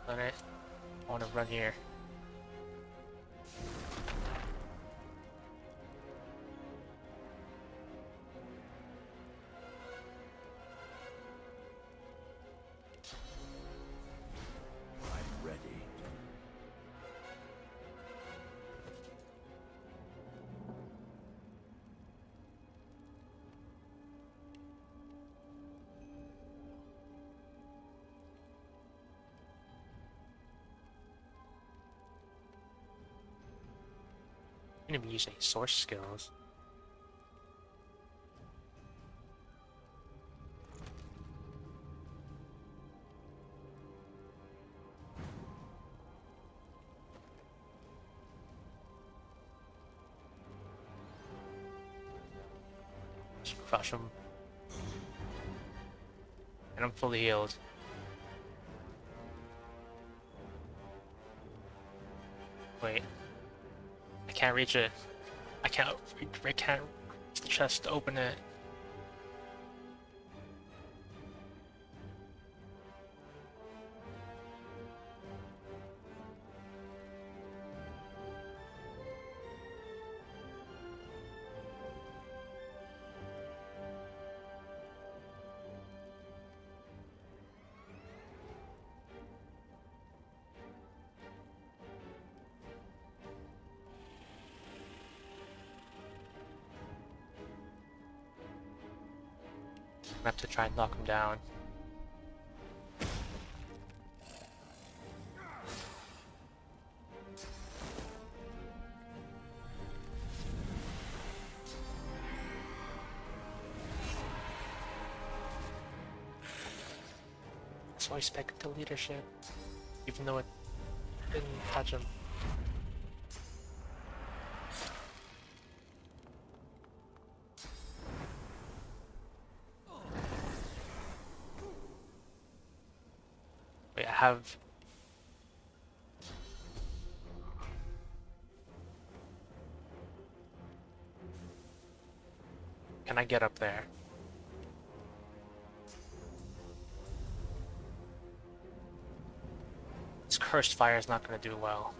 [SPEAKER 1] Alright, I want to run here.
[SPEAKER 16] I'm ready.
[SPEAKER 1] I'm gonna be using source skills. Just crush him. And I'm fully healed. Wait. I can't reach it. I can't reach the chest to open it. I have to try and knock him down. That's why I expect the leadership, even though it didn't touch him. Wait, I have... Can I get up there? This cursed fire is not going to do well.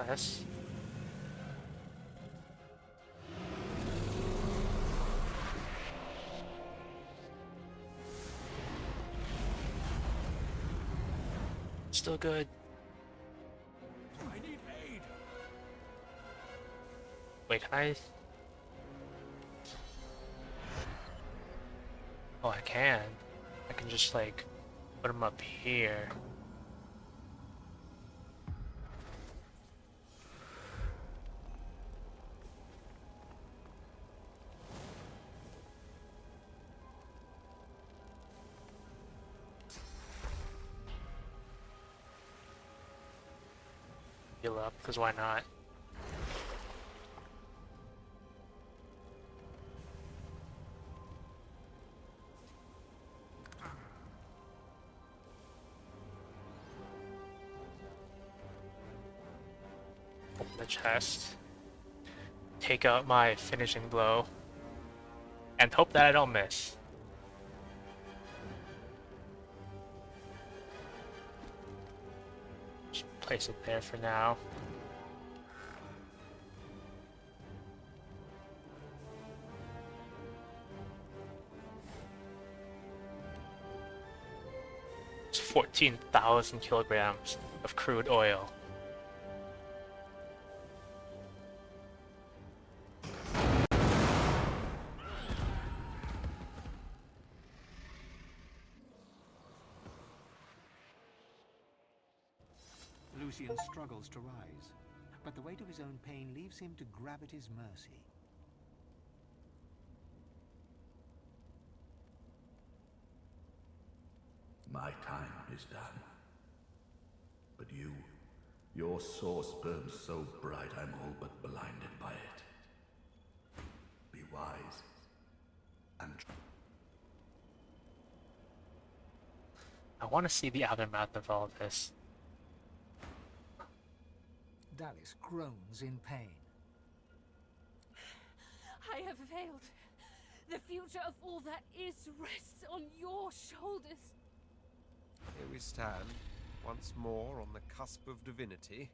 [SPEAKER 1] Nice. Still good.
[SPEAKER 21] I need aid.
[SPEAKER 1] Wait, can I? Oh, I can. I can just like put him up here. Heal up, because why not? Open the chest. Take out my finishing blow. And hope that I don't miss. Place it there for now. It's 14,000 kilograms of crude oil.
[SPEAKER 5] Lucian struggles to rise, but the weight of his own pain leaves him to gravity's mercy.
[SPEAKER 16] My time is done. But your source burns so bright I'm all but blinded by it. Be wise and...
[SPEAKER 1] I want to see the aftermath of all this.
[SPEAKER 5] Dallis groans in pain.
[SPEAKER 22] I have failed. The future of all that is rests on your shoulders.
[SPEAKER 14] Here we stand, once more on the cusp of divinity.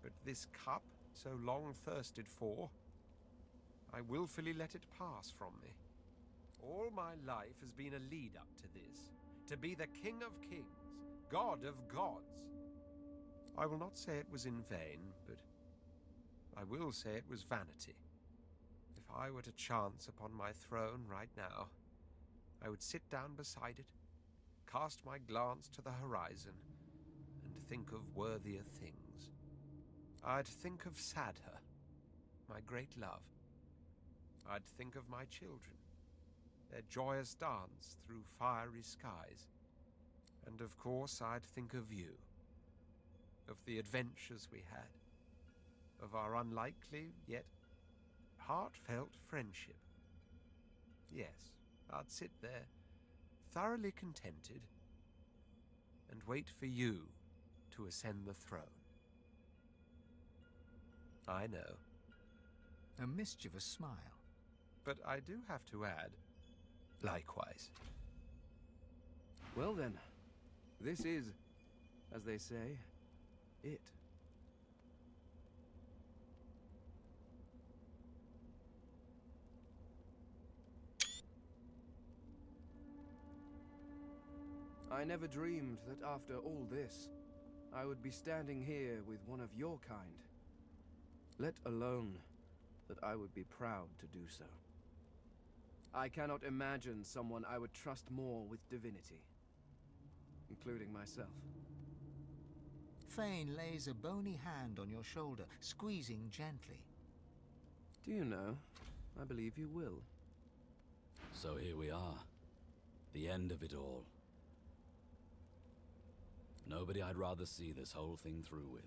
[SPEAKER 14] But this cup, so long thirsted for, I willfully let it pass from me. All my life has been a lead-up to this, to be the King of Kings, God of Gods. I will not say it was in vain, but I will say it was vanity. If I were to chance upon my throne right now, I would sit down beside it, cast my glance to the horizon, and think of worthier things. I'd think of Sadha, my great love. I'd think of my children, their joyous dance through fiery skies. And of course, I'd think of you, of the adventures we had, of our unlikely yet heartfelt friendship. Yes, I'd sit there, thoroughly contented, and wait for you to ascend the throne. I know.
[SPEAKER 5] A mischievous smile.
[SPEAKER 14] But I do have to add, likewise.
[SPEAKER 15] Well then, this is, as they say, it. I never dreamed that after all this, I would be standing here with one of your kind. Let alone that I would be proud to do so. I cannot imagine someone I would trust more with divinity, including myself.
[SPEAKER 5] Fane lays a bony hand on your shoulder, squeezing gently.
[SPEAKER 15] Do you know, I believe you will.
[SPEAKER 23] So here we are. The end of it all. Nobody I'd rather see this whole thing through with.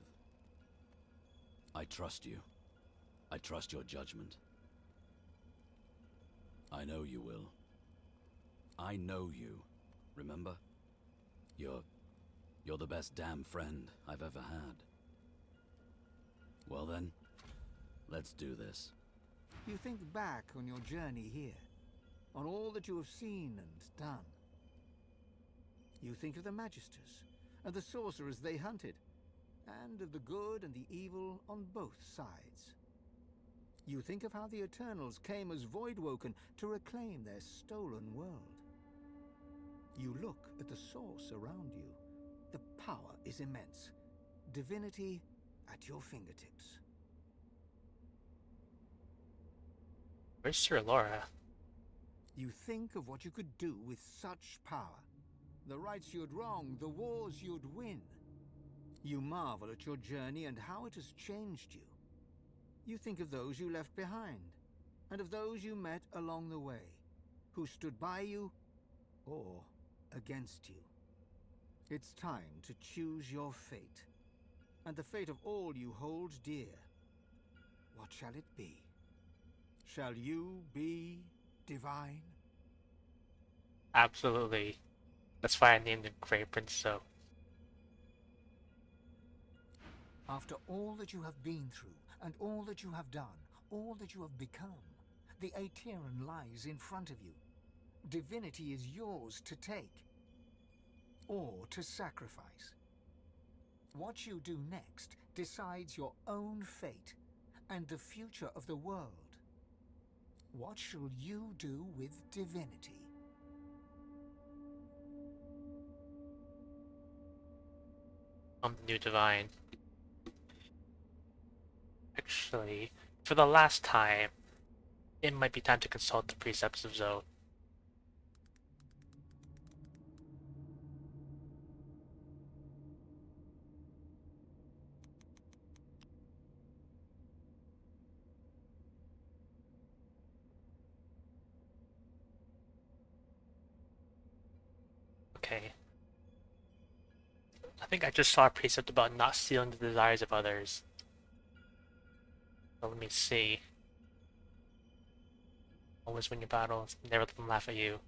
[SPEAKER 23] I trust you. I trust your judgment. I know you will. I know you, remember? You're the best damn friend I've ever had. Well then, let's do this.
[SPEAKER 5] You think back on your journey here, on all that you have seen and done. You think of the Magisters, and the sorcerers they hunted, and of the good and the evil on both sides. You think of how the Eternals came as Voidwoken to reclaim their stolen world. You look at the source around you. The power is immense. Divinity at your fingertips.
[SPEAKER 1] Where's Sir Laura?
[SPEAKER 5] You think of what you could do with such power. The rights you'd wrong, the wars you'd win. You marvel at your journey and how it has changed you. You think of those you left behind, and of those you met along the way, who stood by you or against you. It's time to choose your fate, and the fate of all you hold dear. What shall it be? Shall you be divine?
[SPEAKER 1] Absolutely. That's why I named him Grey Prince, so.
[SPEAKER 5] After all that you have been through, and all that you have done, all that you have become, the Aetheran lies in front of you. Divinity is yours to take, or to sacrifice. What you do next decides your own fate, and the future of the world. What shall you do with divinity?
[SPEAKER 1] I'm the new divine. Actually, for the last time, it might be time to consult the precepts of Zoe. Okay. I think I just saw a precept about not stealing the desires of others. So let me see. Always win your battles, never let them laugh at you.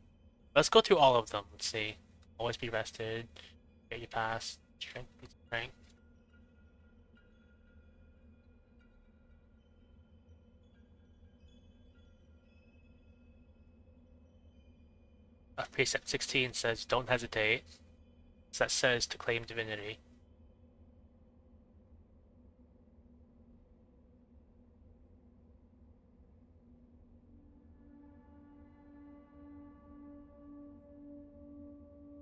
[SPEAKER 1] Let's go through all of them. Let's see. Always be rested. Get your pass. Strength, strength. Precept 16 says, don't hesitate. So that says to claim divinity.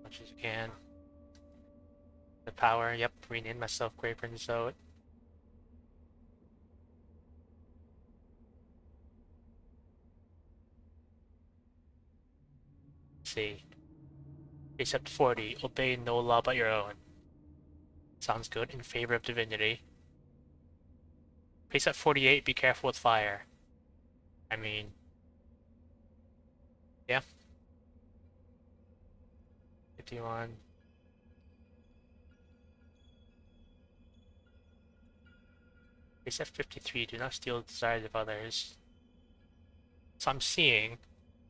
[SPEAKER 1] Much as you can. The power, yep, rename myself Grey Prince Zoe. see. Precept 40. Obey no law but your own. Sounds good. In favor of divinity. Precept 48. Be careful with fire. I mean... yeah. 51. Precept 53. Do not steal the desires of others. So I'm seeing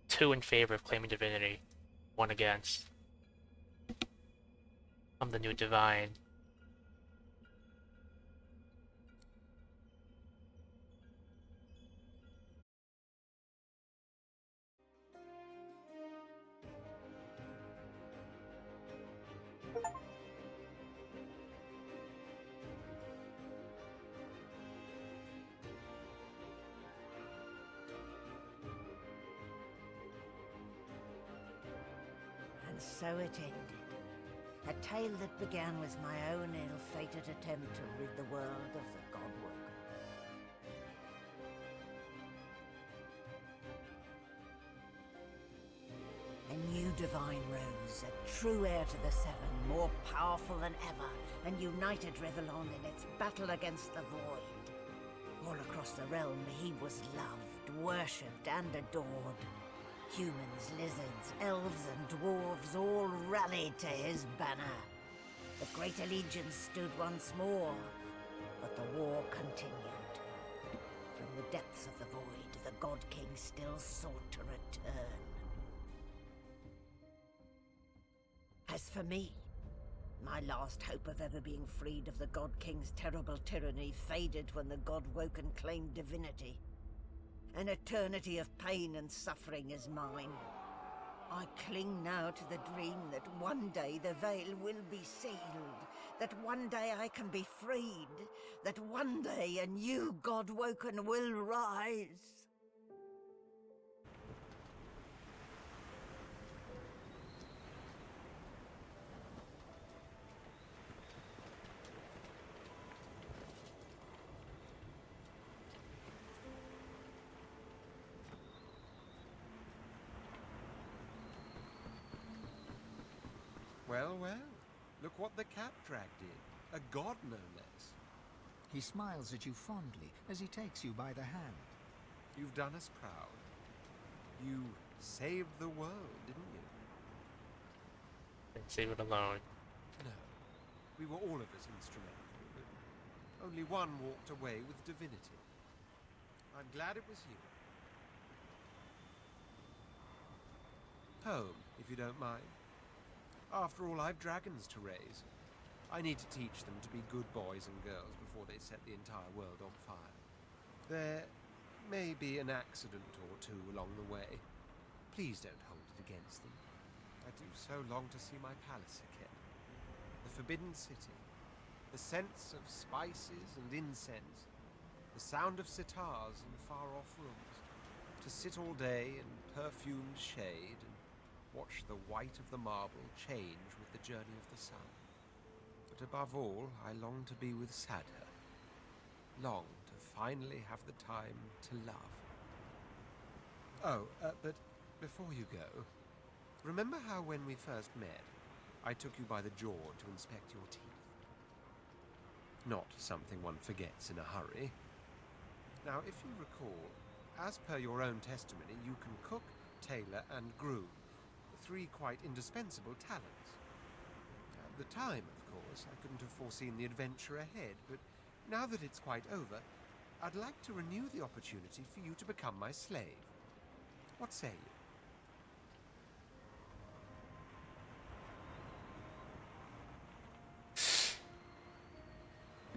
[SPEAKER 1] 2 in favor of claiming divinity, 1 against. I'm the new divine.
[SPEAKER 6] And so it ended. A tale that began with my own ill-fated attempt to rid the world of the Godwoken. A new divine rose, a true heir to the Seven, more powerful than ever, and united Rivellon in its battle against the Void. All across the realm he was loved, worshipped and adored. Humans, lizards, elves and dwarves all rallied to his banner. The Great Allegiance stood once more, but the war continued. From the depths of the Void, the God King still sought to return. As for me, my last hope of ever being freed of the God King's terrible tyranny faded when the Godwoken claimed divinity. An eternity of pain and suffering is mine. I cling now to the dream that one day the veil will be sealed, that one day I can be freed, that one day a new Godwoken will rise.
[SPEAKER 14] Well, well. Look what the cat drag did. A god, no less.
[SPEAKER 5] He smiles at you fondly as he takes you by the hand.
[SPEAKER 14] You've done us proud. You saved the world, didn't you?
[SPEAKER 1] Didn't save it alone.
[SPEAKER 14] No. We were all of us instrumental, but only one walked away with divinity. I'm glad it was you. Home, if you don't mind. After all, I've dragons to raise. I need to teach them to be good boys and girls before they set the entire world on fire. There may be an accident or two along the way. Please don't hold it against them. I do so long to see my palace again. The Forbidden City. The scents of spices and incense. The sound of sitars in far-off rooms. To sit all day in perfumed shade and watch the white of the marble change with the journey of the sun. But above all, I long to be with Sadher. Long to finally have the time to love. Oh, but before you go, remember how when we first met, I took you by the jaw to inspect your teeth? Not something one forgets in a hurry. Now, if you recall, as per your own testimony, you can cook, tailor, and groom. 3 quite indispensable talents. At the time, of course, I couldn't have foreseen the adventure ahead, but now that it's quite over, I'd like to renew the opportunity for you to become my slave. What say you?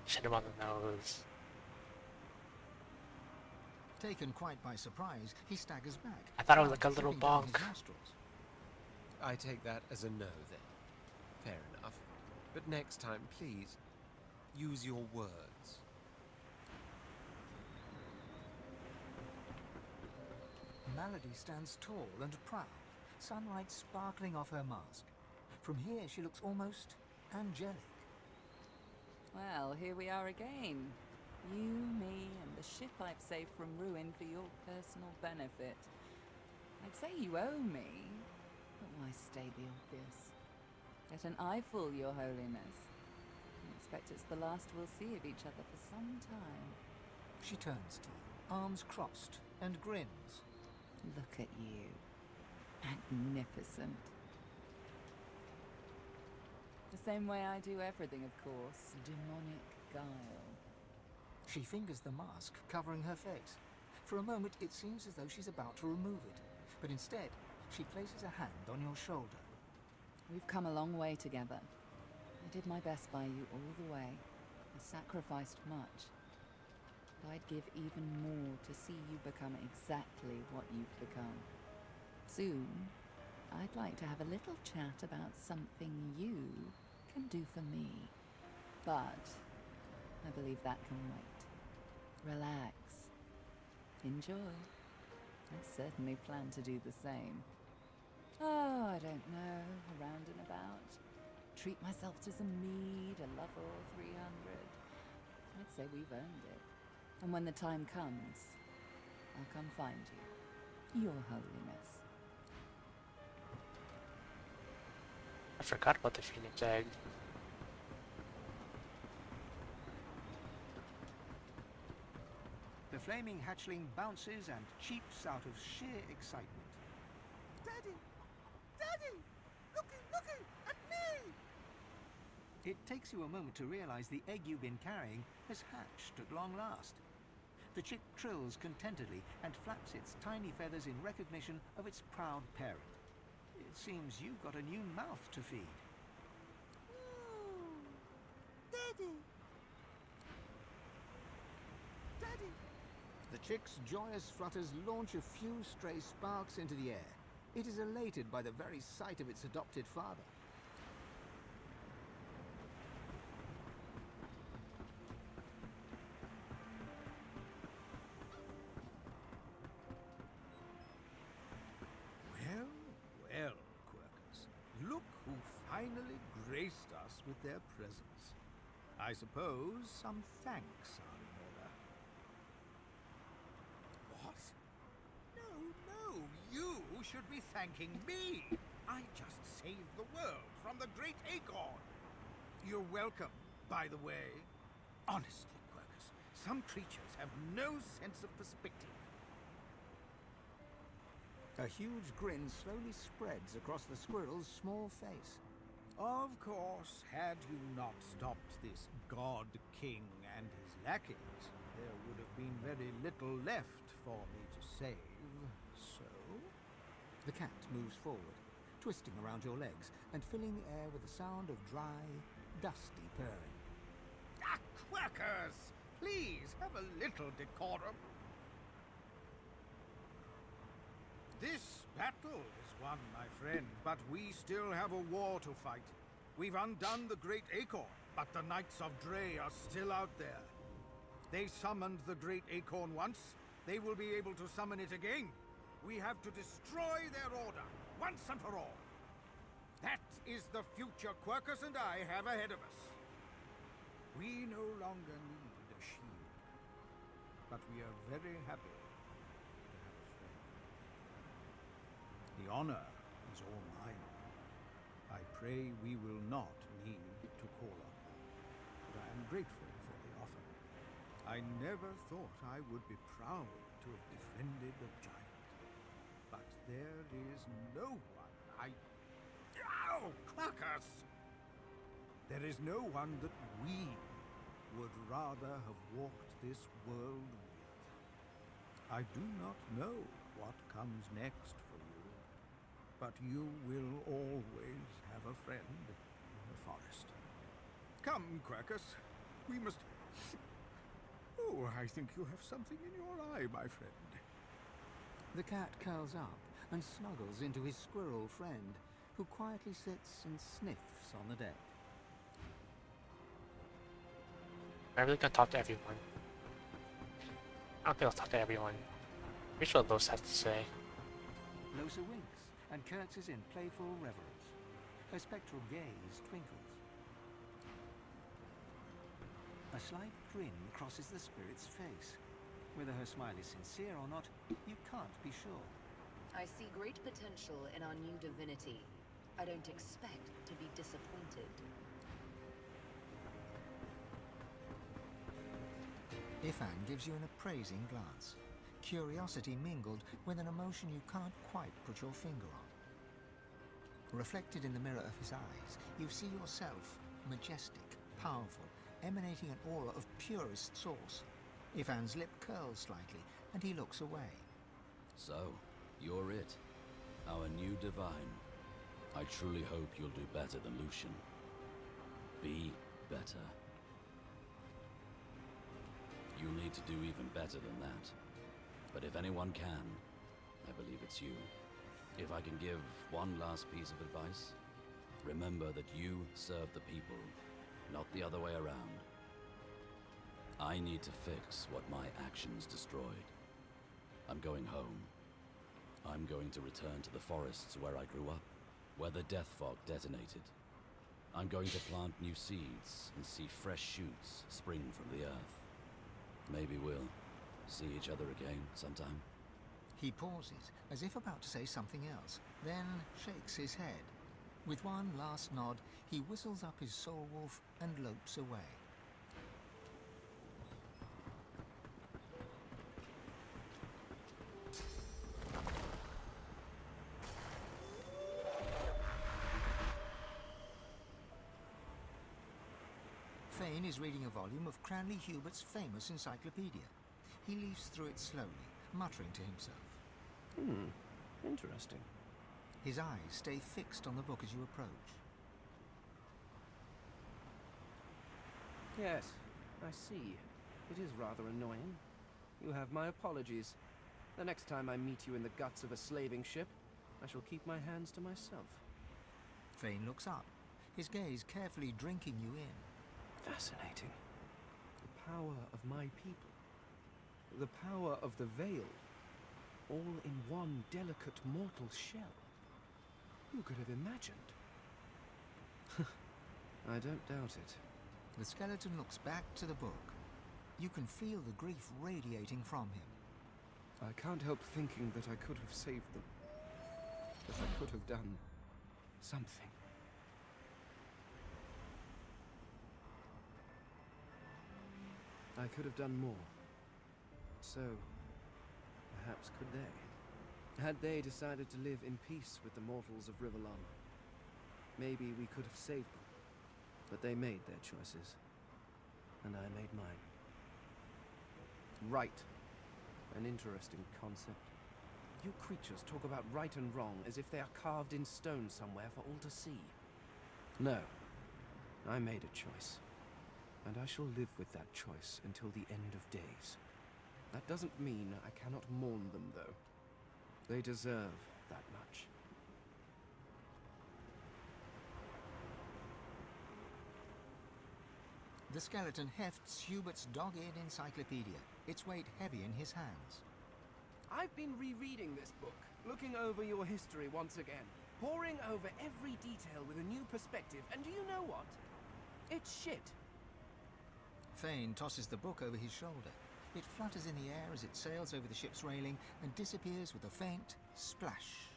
[SPEAKER 1] Hit him on the nose.
[SPEAKER 5] Taken quite by surprise, he staggers back.
[SPEAKER 1] I thought it was like a little
[SPEAKER 5] tripping down his
[SPEAKER 1] bonk.
[SPEAKER 5] nostrils.
[SPEAKER 14] I take that as a no, then. Fair enough. But next time, please, use your words.
[SPEAKER 5] Malady stands tall and proud, sunlight sparkling off her mask. From here, she looks almost angelic.
[SPEAKER 18] Well, here we are again. You, me, and the ship I've saved from ruin for your personal benefit. I'd say you owe me, But why state the obvious? Let an eye fool, Your Holiness. I expect it's the last we'll see of each other for some time.
[SPEAKER 5] She turns to you, arms crossed, and grins.
[SPEAKER 18] Look at you. Magnificent. The same way I do everything, of course. Demonic guile.
[SPEAKER 5] She fingers the mask, covering her face. For a moment, it seems as though she's about to remove it. But instead, she places a hand on your shoulder.
[SPEAKER 18] We've come a long way together. I did my best by you all the way. I sacrificed much. But I'd give even more to see you become exactly what you've become. Soon, I'd like to have a little chat about something you can do for me. But I believe that can wait. Relax. Enjoy. I certainly plan to do the same. Oh, I don't know, around and about. Treat myself to some mead, a level 300. I'd say we've earned it. And when the time comes, I'll come find you. Your Holiness.
[SPEAKER 1] I forgot about the Phoenix Egg.
[SPEAKER 5] The flaming hatchling bounces and cheeps out of sheer excitement.
[SPEAKER 8] Daddy! Daddy! Looky at me!
[SPEAKER 5] It takes you a moment to realize the egg you've been carrying has hatched at long last. The chick trills contentedly and flaps its tiny feathers in recognition of its proud parent. It seems you've got a new mouth to feed.
[SPEAKER 8] Daddy! Daddy!
[SPEAKER 5] The chick's joyous flutters launch a few stray sparks into the air. It is elated by the very sight of its adopted father.
[SPEAKER 17] Well, Quercus. Look who finally graced us with their presence. I suppose some thanks are in order. What? No, you should be thanking me. I just saved the world from the Great Acorn. You're welcome, by the way. Honestly, Quercus, some creatures have no sense of perspective.
[SPEAKER 5] A huge grin slowly spreads across the squirrel's small face.
[SPEAKER 17] Of course, had you not stopped this God King and his lackeys, there would have been very little left for me to save, so...
[SPEAKER 5] The cat moves forward, twisting around your legs and filling the air with the sound of dry, dusty purring.
[SPEAKER 17] Ah, Quercus! Please, have a little decorum. This battle is won, my friend, but we still have a war to fight. We've undone the Great Acorn, but the Knights of Dre are still out there. They summoned the Great Acorn once. They will be able to summon it again. We have to destroy their order, once and for all. That is the future Quercus and I have ahead of us. We no longer need a shield, but we are very happy to have a friend. The honor is all mine. I pray we will not need to call on you, but I am grateful for the offer. I never thought I would be proud to have befriended a giant, but there is no one Ow! Quercus! There is no one that we would rather have walked this world with. I do not know what comes next for you, but you will always have a friend in the forest. Come, Quercus. We must... Oh, I think you have something in your eye, my friend.
[SPEAKER 5] The cat curls up and snuggles into his squirrel friend, who quietly sits and sniffs on the deck.
[SPEAKER 1] I really can't talk to everyone. I don't think I'll talk to everyone. Here's what Los has to say.
[SPEAKER 5] Lohse winks and curtsies in playful reverence. Her spectral gaze twinkles. A slight grin crosses the spirit's face. Whether her smile is sincere or not, you can't be sure.
[SPEAKER 7] I see great potential in our new divinity. I don't expect to be disappointed.
[SPEAKER 5] Ifan gives you an appraising glance. Curiosity mingled with an emotion you can't quite put your finger on. Reflected in the mirror of his eyes, you see yourself, majestic, powerful, emanating an aura of purest source. Ifan's lip curls slightly, and he looks away.
[SPEAKER 23] So, you're it. Our new divine. I truly hope you'll do better than Lucian. Be better. You'll need to do even better than that. But if anyone can, I believe it's you. If I can give one last piece of advice, remember that you serve the people, not the other way around. I need to fix what my actions destroyed. I'm going home. I'm going to return to the forests where I grew up, where the death fog detonated. I'm going to plant new seeds and see fresh shoots spring from the earth. Maybe we'll see each other again sometime.
[SPEAKER 5] He pauses, as if about to say something else, then shakes his head. With one last nod, he whistles up his soul wolf and lopes away. Fane is reading a volume of Cranley Hubert's famous encyclopedia. He leafs through it slowly, muttering to himself.
[SPEAKER 15] Interesting.
[SPEAKER 5] His eyes stay fixed on the book as you approach.
[SPEAKER 15] Yes, I see. It is rather annoying. You have my apologies. The next time I meet you in the guts of a slaving ship, I shall keep my hands to myself.
[SPEAKER 5] Fane looks up, his gaze carefully drinking you in.
[SPEAKER 15] Fascinating. The power of my people. The power of the Veil. All in one delicate mortal shell. Who could have imagined? I don't doubt it.
[SPEAKER 5] The skeleton looks back to the book. You can feel the grief radiating from him.
[SPEAKER 15] I can't help thinking that I could have saved them. That I could have done something. I could have done more. So, perhaps could they? Had they decided to live in peace with the mortals of Rivellon, maybe we could have saved them. But they made their choices, and I made mine. Right. An interesting concept. You creatures talk about right and wrong as if they are carved in stone somewhere for all to see. No. I made a choice. And I shall live with that choice until the end of days. That doesn't mean I cannot mourn them, though. They deserve that much.
[SPEAKER 5] The skeleton hefts Hubert's dog-eared encyclopedia, its weight heavy in his hands.
[SPEAKER 15] I've been rereading this book, looking over your history once again, poring over every detail with a new perspective, and do you know what? It's shit.
[SPEAKER 5] Fane tosses the book over his shoulder. It flutters in the air as it sails over the ship's railing and disappears with a faint splash.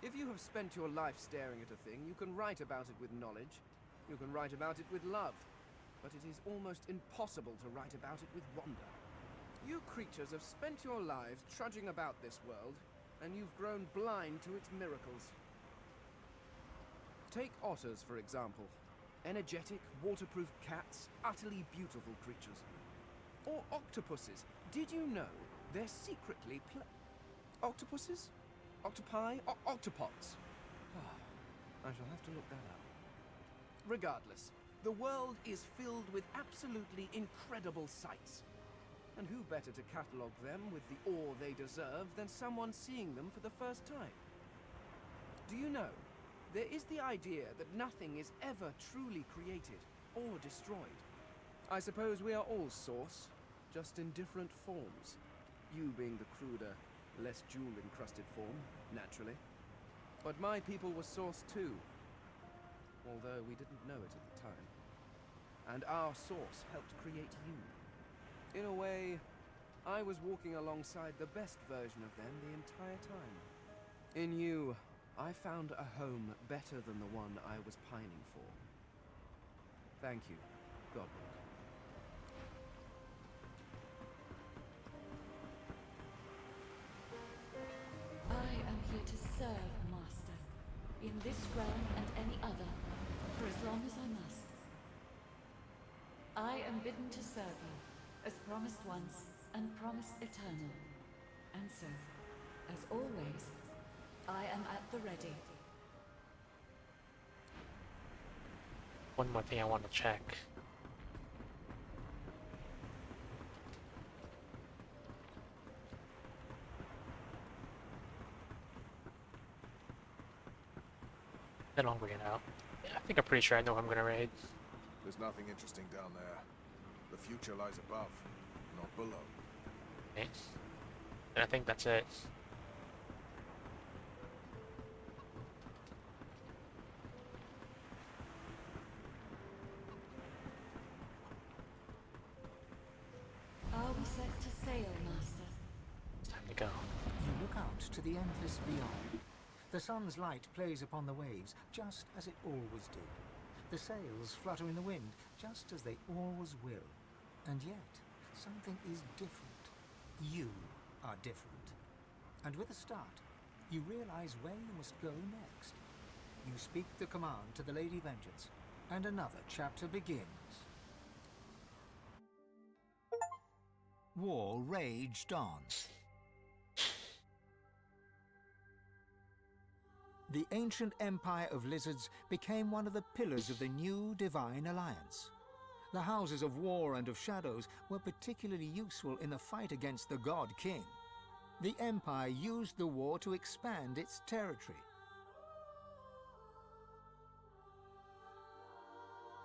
[SPEAKER 15] If you have spent your life staring at a thing, you can write about it with knowledge. You can write about it with love. But it is almost impossible to write about it with wonder. You creatures have spent your lives trudging about this world, and you've grown blind to its miracles. Take otters, for example. Energetic, waterproof cats, utterly beautiful creatures. Or octopuses. Did you know they're secretly octopuses? Octopi? Octopods. I shall have to look that up. Regardless, the world is filled with absolutely incredible sights. And who better to catalogue them with the awe they deserve than someone seeing them for the first time? Do you know, there is the idea that nothing is ever truly created or destroyed. I suppose we are all Source, just in different forms. You being the cruder, less jewel-encrusted form, naturally. But my people were Source too, although we didn't know it at the time. And our Source helped create you. In a way, I was walking alongside the best version of them the entire time. In you, I found a home better than the one I was pining for. Thank you, Godric.
[SPEAKER 9] I am here to serve, Master. In this realm and any other, for as long as I must. I am bidden to serve you, as promised once, and promised eternal. And so, as always, I am at the ready.
[SPEAKER 1] One more thing I want to check. Then I'll read it out. Yeah, I think I'm pretty sure I know who I'm gonna raid.
[SPEAKER 10] There's nothing interesting down there. The future lies above, not below.
[SPEAKER 1] Okay. And I think that's it.
[SPEAKER 9] Are we set to sail, Master?
[SPEAKER 1] It's time to go.
[SPEAKER 5] You look out to the endless beyond. The sun's light plays upon the waves, just as it always did. The sails flutter in the wind, just as they always will. And yet, something is different. You are different. And with a start, you realize where you must go next. You speak the command to the Lady Vengeance, and another chapter begins. War raged on. The ancient empire of lizards became one of the pillars of the new Divine Alliance. The Houses of War and of Shadows were particularly useful in the fight against the God King. The Empire used the war to expand its territory.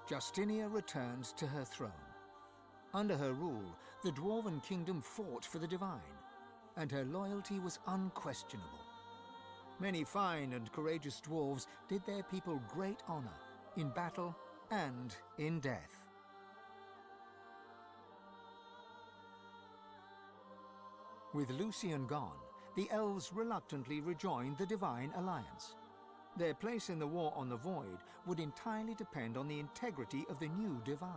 [SPEAKER 5] Justinia returned to her throne. Under her rule, the Dwarven Kingdom fought for the Divine, and her loyalty was unquestionable. Many fine and courageous dwarves did their people great honor, in battle and in death. With Lucian gone, the elves reluctantly rejoined the Divine Alliance. Their place in the war on the Void would entirely depend on the integrity of the new Divine.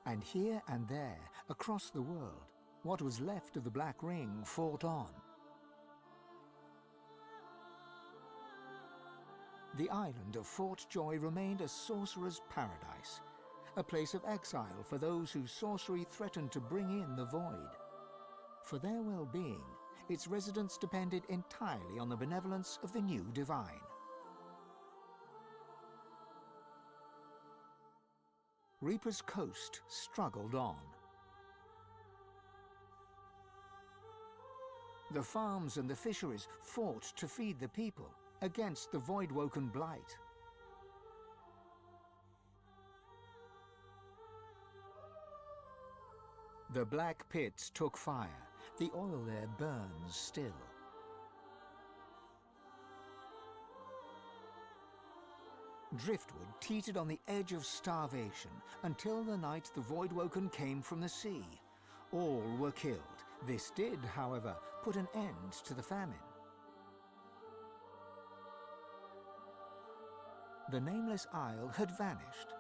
[SPEAKER 5] And here and there, across the world, what was left of the Black Ring fought on. The island of Fort Joy remained a sorcerer's paradise, a place of exile for those whose sorcery threatened to bring in the Void. For their well-being, its residents depended entirely on the benevolence of the new Divine. Reaper's Coast struggled on. The farms and the fisheries fought to feed the people against the Voidwoken blight. The black pits took fire. The oil there burns still. Driftwood teetered on the edge of starvation until the night the Voidwoken came from the sea. All were killed. This did, however, put an end to the famine. The nameless isle had vanished.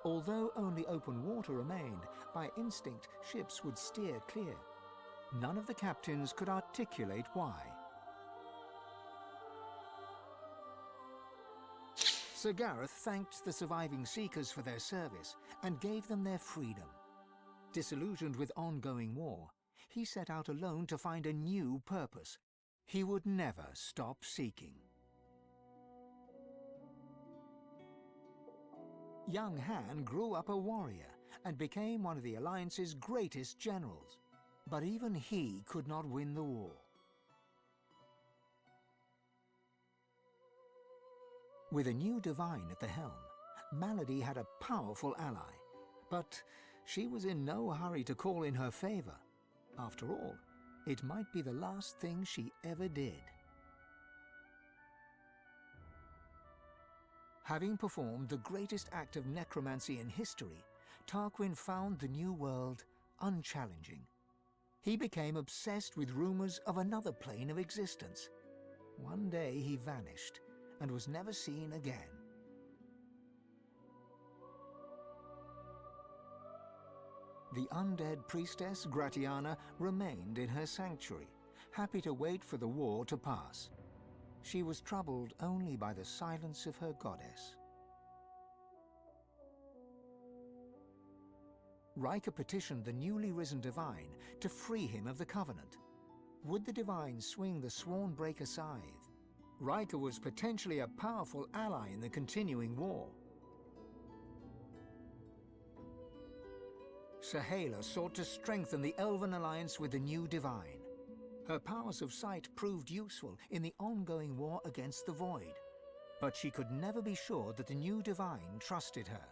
[SPEAKER 5] Although only open water remained, by instinct ships would steer clear. None of the captains could articulate why. Sir Gareth thanked the surviving Seekers for their service and gave them their freedom. Disillusioned with ongoing war, he set out alone to find a new purpose. He would never stop seeking. Young Han grew up a warrior and became one of the Alliance's greatest generals. But even he could not win the war. With a new Divine at the helm, Malady had a powerful ally. But she was in no hurry to call in her favor. After all, it might be the last thing she ever did. Having performed the greatest act of necromancy in history, Tarquin found the new world unchallenging. He became obsessed with rumors of another plane of existence. One day he vanished and was never seen again. The undead priestess Gratiana remained in her sanctuary, happy to wait for the war to pass. She was troubled only by the silence of her goddess. Rika petitioned the newly risen divine to free him of the Covenant. Would the divine swing the Swornbreaker scythe? Rika was potentially a powerful ally in the continuing war. Sahala sought to strengthen the Elven alliance with the new divine. Her powers of sight proved useful in the ongoing war against the Void, but she could never be sure that the new divine trusted her.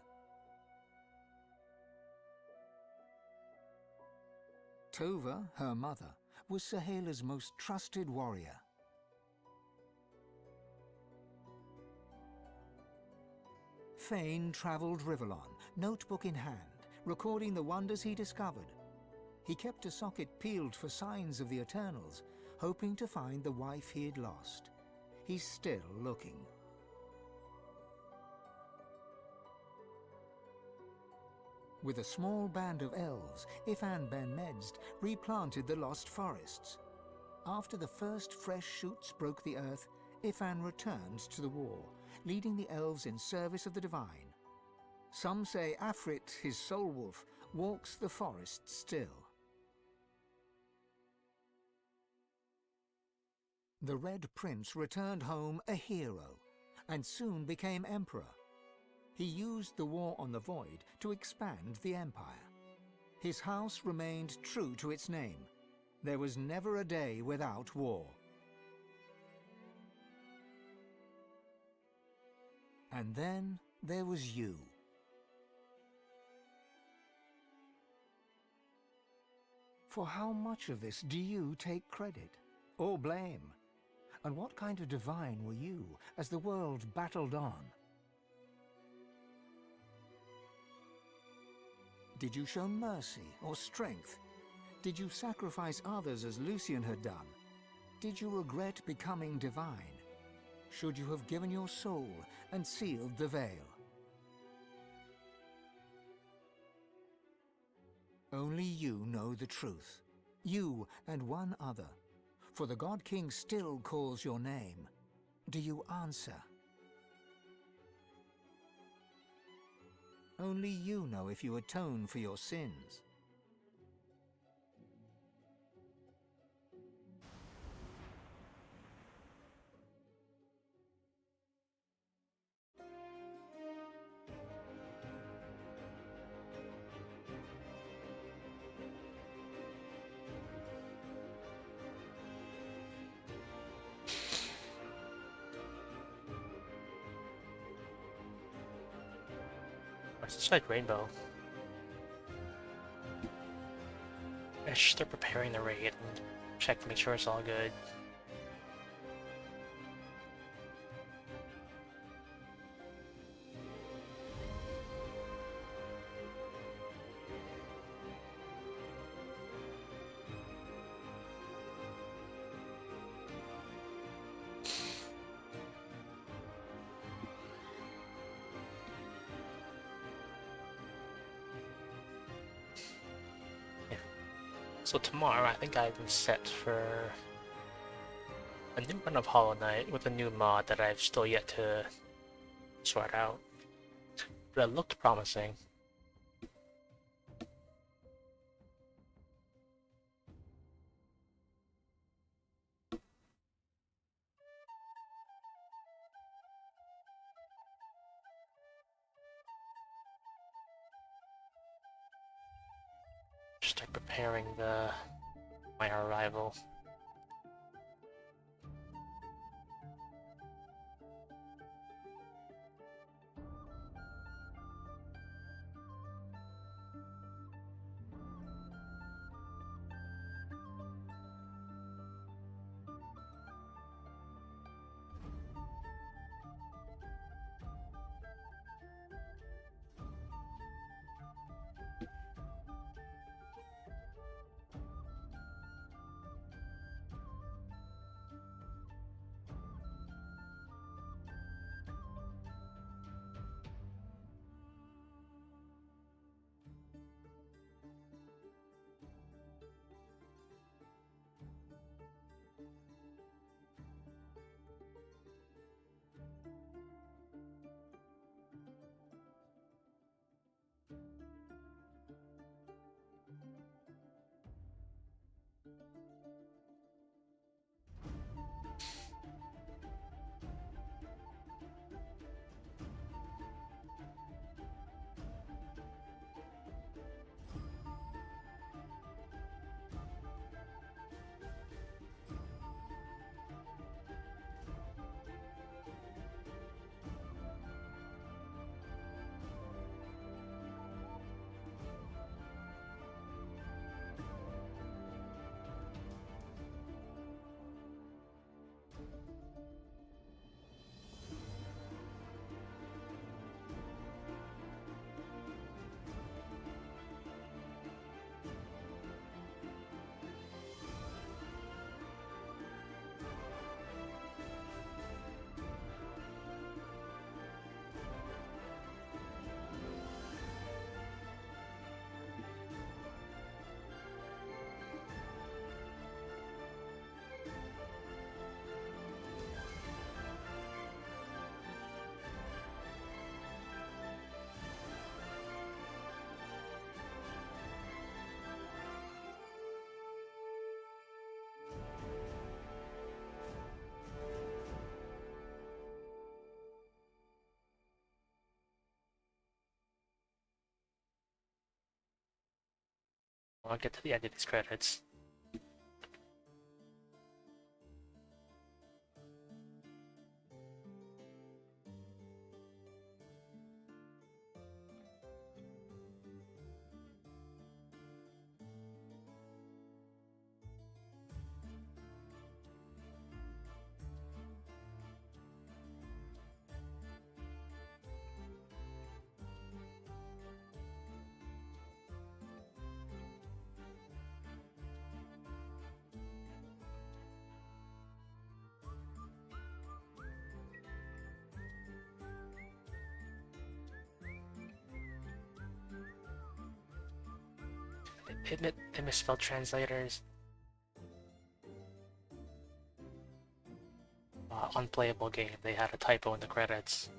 [SPEAKER 5] Tova, her mother, was Sahala's most trusted warrior. Fane traveled Rivellon, notebook in hand, recording the wonders he discovered. He kept a socket peeled for signs of the Eternals, hoping to find the wife he had lost. He's still looking. With a small band of elves, Ifan ben Medst replanted the lost forests. After the first fresh shoots broke the earth, Ifan returned to the war, leading the elves in service of the divine. Some say Afrit, his soul wolf, walks the forest still. The Red Prince returned home a hero, and soon became emperor. He used the war on the Void to expand the empire. His house remained true to its name. There was never a day without war. And then there was you. For how much of this do you take credit or blame? And what kind of divine were you as the world battled on? Did you show mercy or strength? Did you sacrifice others as Lucian had done? Did you regret becoming divine? Should you have given your soul and sealed the veil? Only you know the truth. You and one other. For the God King still calls your name. Do you answer? Only you know if you atone for your sins.
[SPEAKER 1] It's like Rainbow. I should start preparing the raid and check to make sure it's all good. So tomorrow, I think I've been set for a new run of Hollow Knight with a new mod that I've still yet to sort out. But it looked promising. Start preparing my arrival. I'll get to the end of these credits. They misspelled translators. Unplayable game. They had a typo in the credits.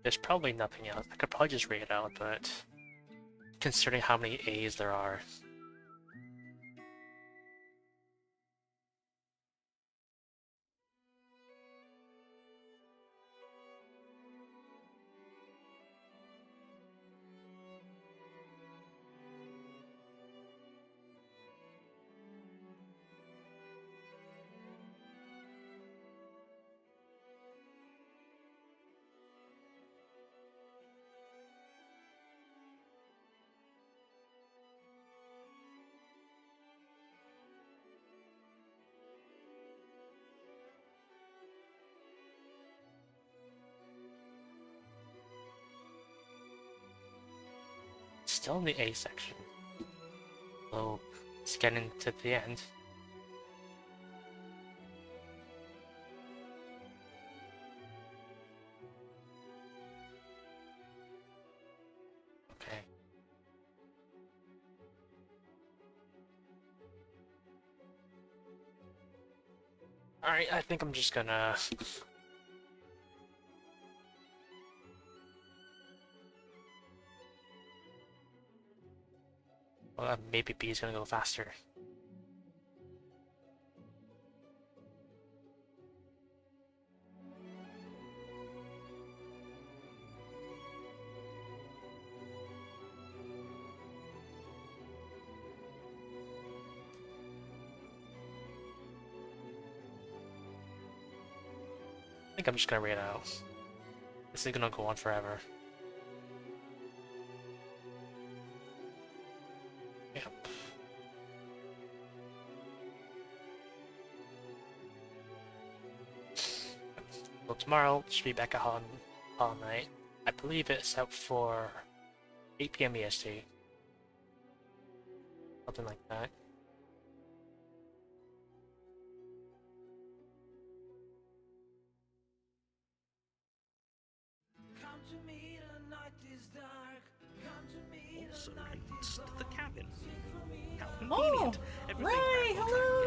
[SPEAKER 1] There's probably nothing else. I could probably just read it out, but considering how many A's there are. Still in the A section. So it's getting to the end. Okay. Alright, I think I'm just gonna well, maybe B is gonna go faster. I think I'm just gonna read it out. This is gonna go on forever. Well, tomorrow should be back at Hollow Knight. I believe it's out for 8 PM EST. Something like that.
[SPEAKER 11] Also links to the cabin. How
[SPEAKER 12] Oh,
[SPEAKER 11] convenient. Everything
[SPEAKER 12] Ray, hello!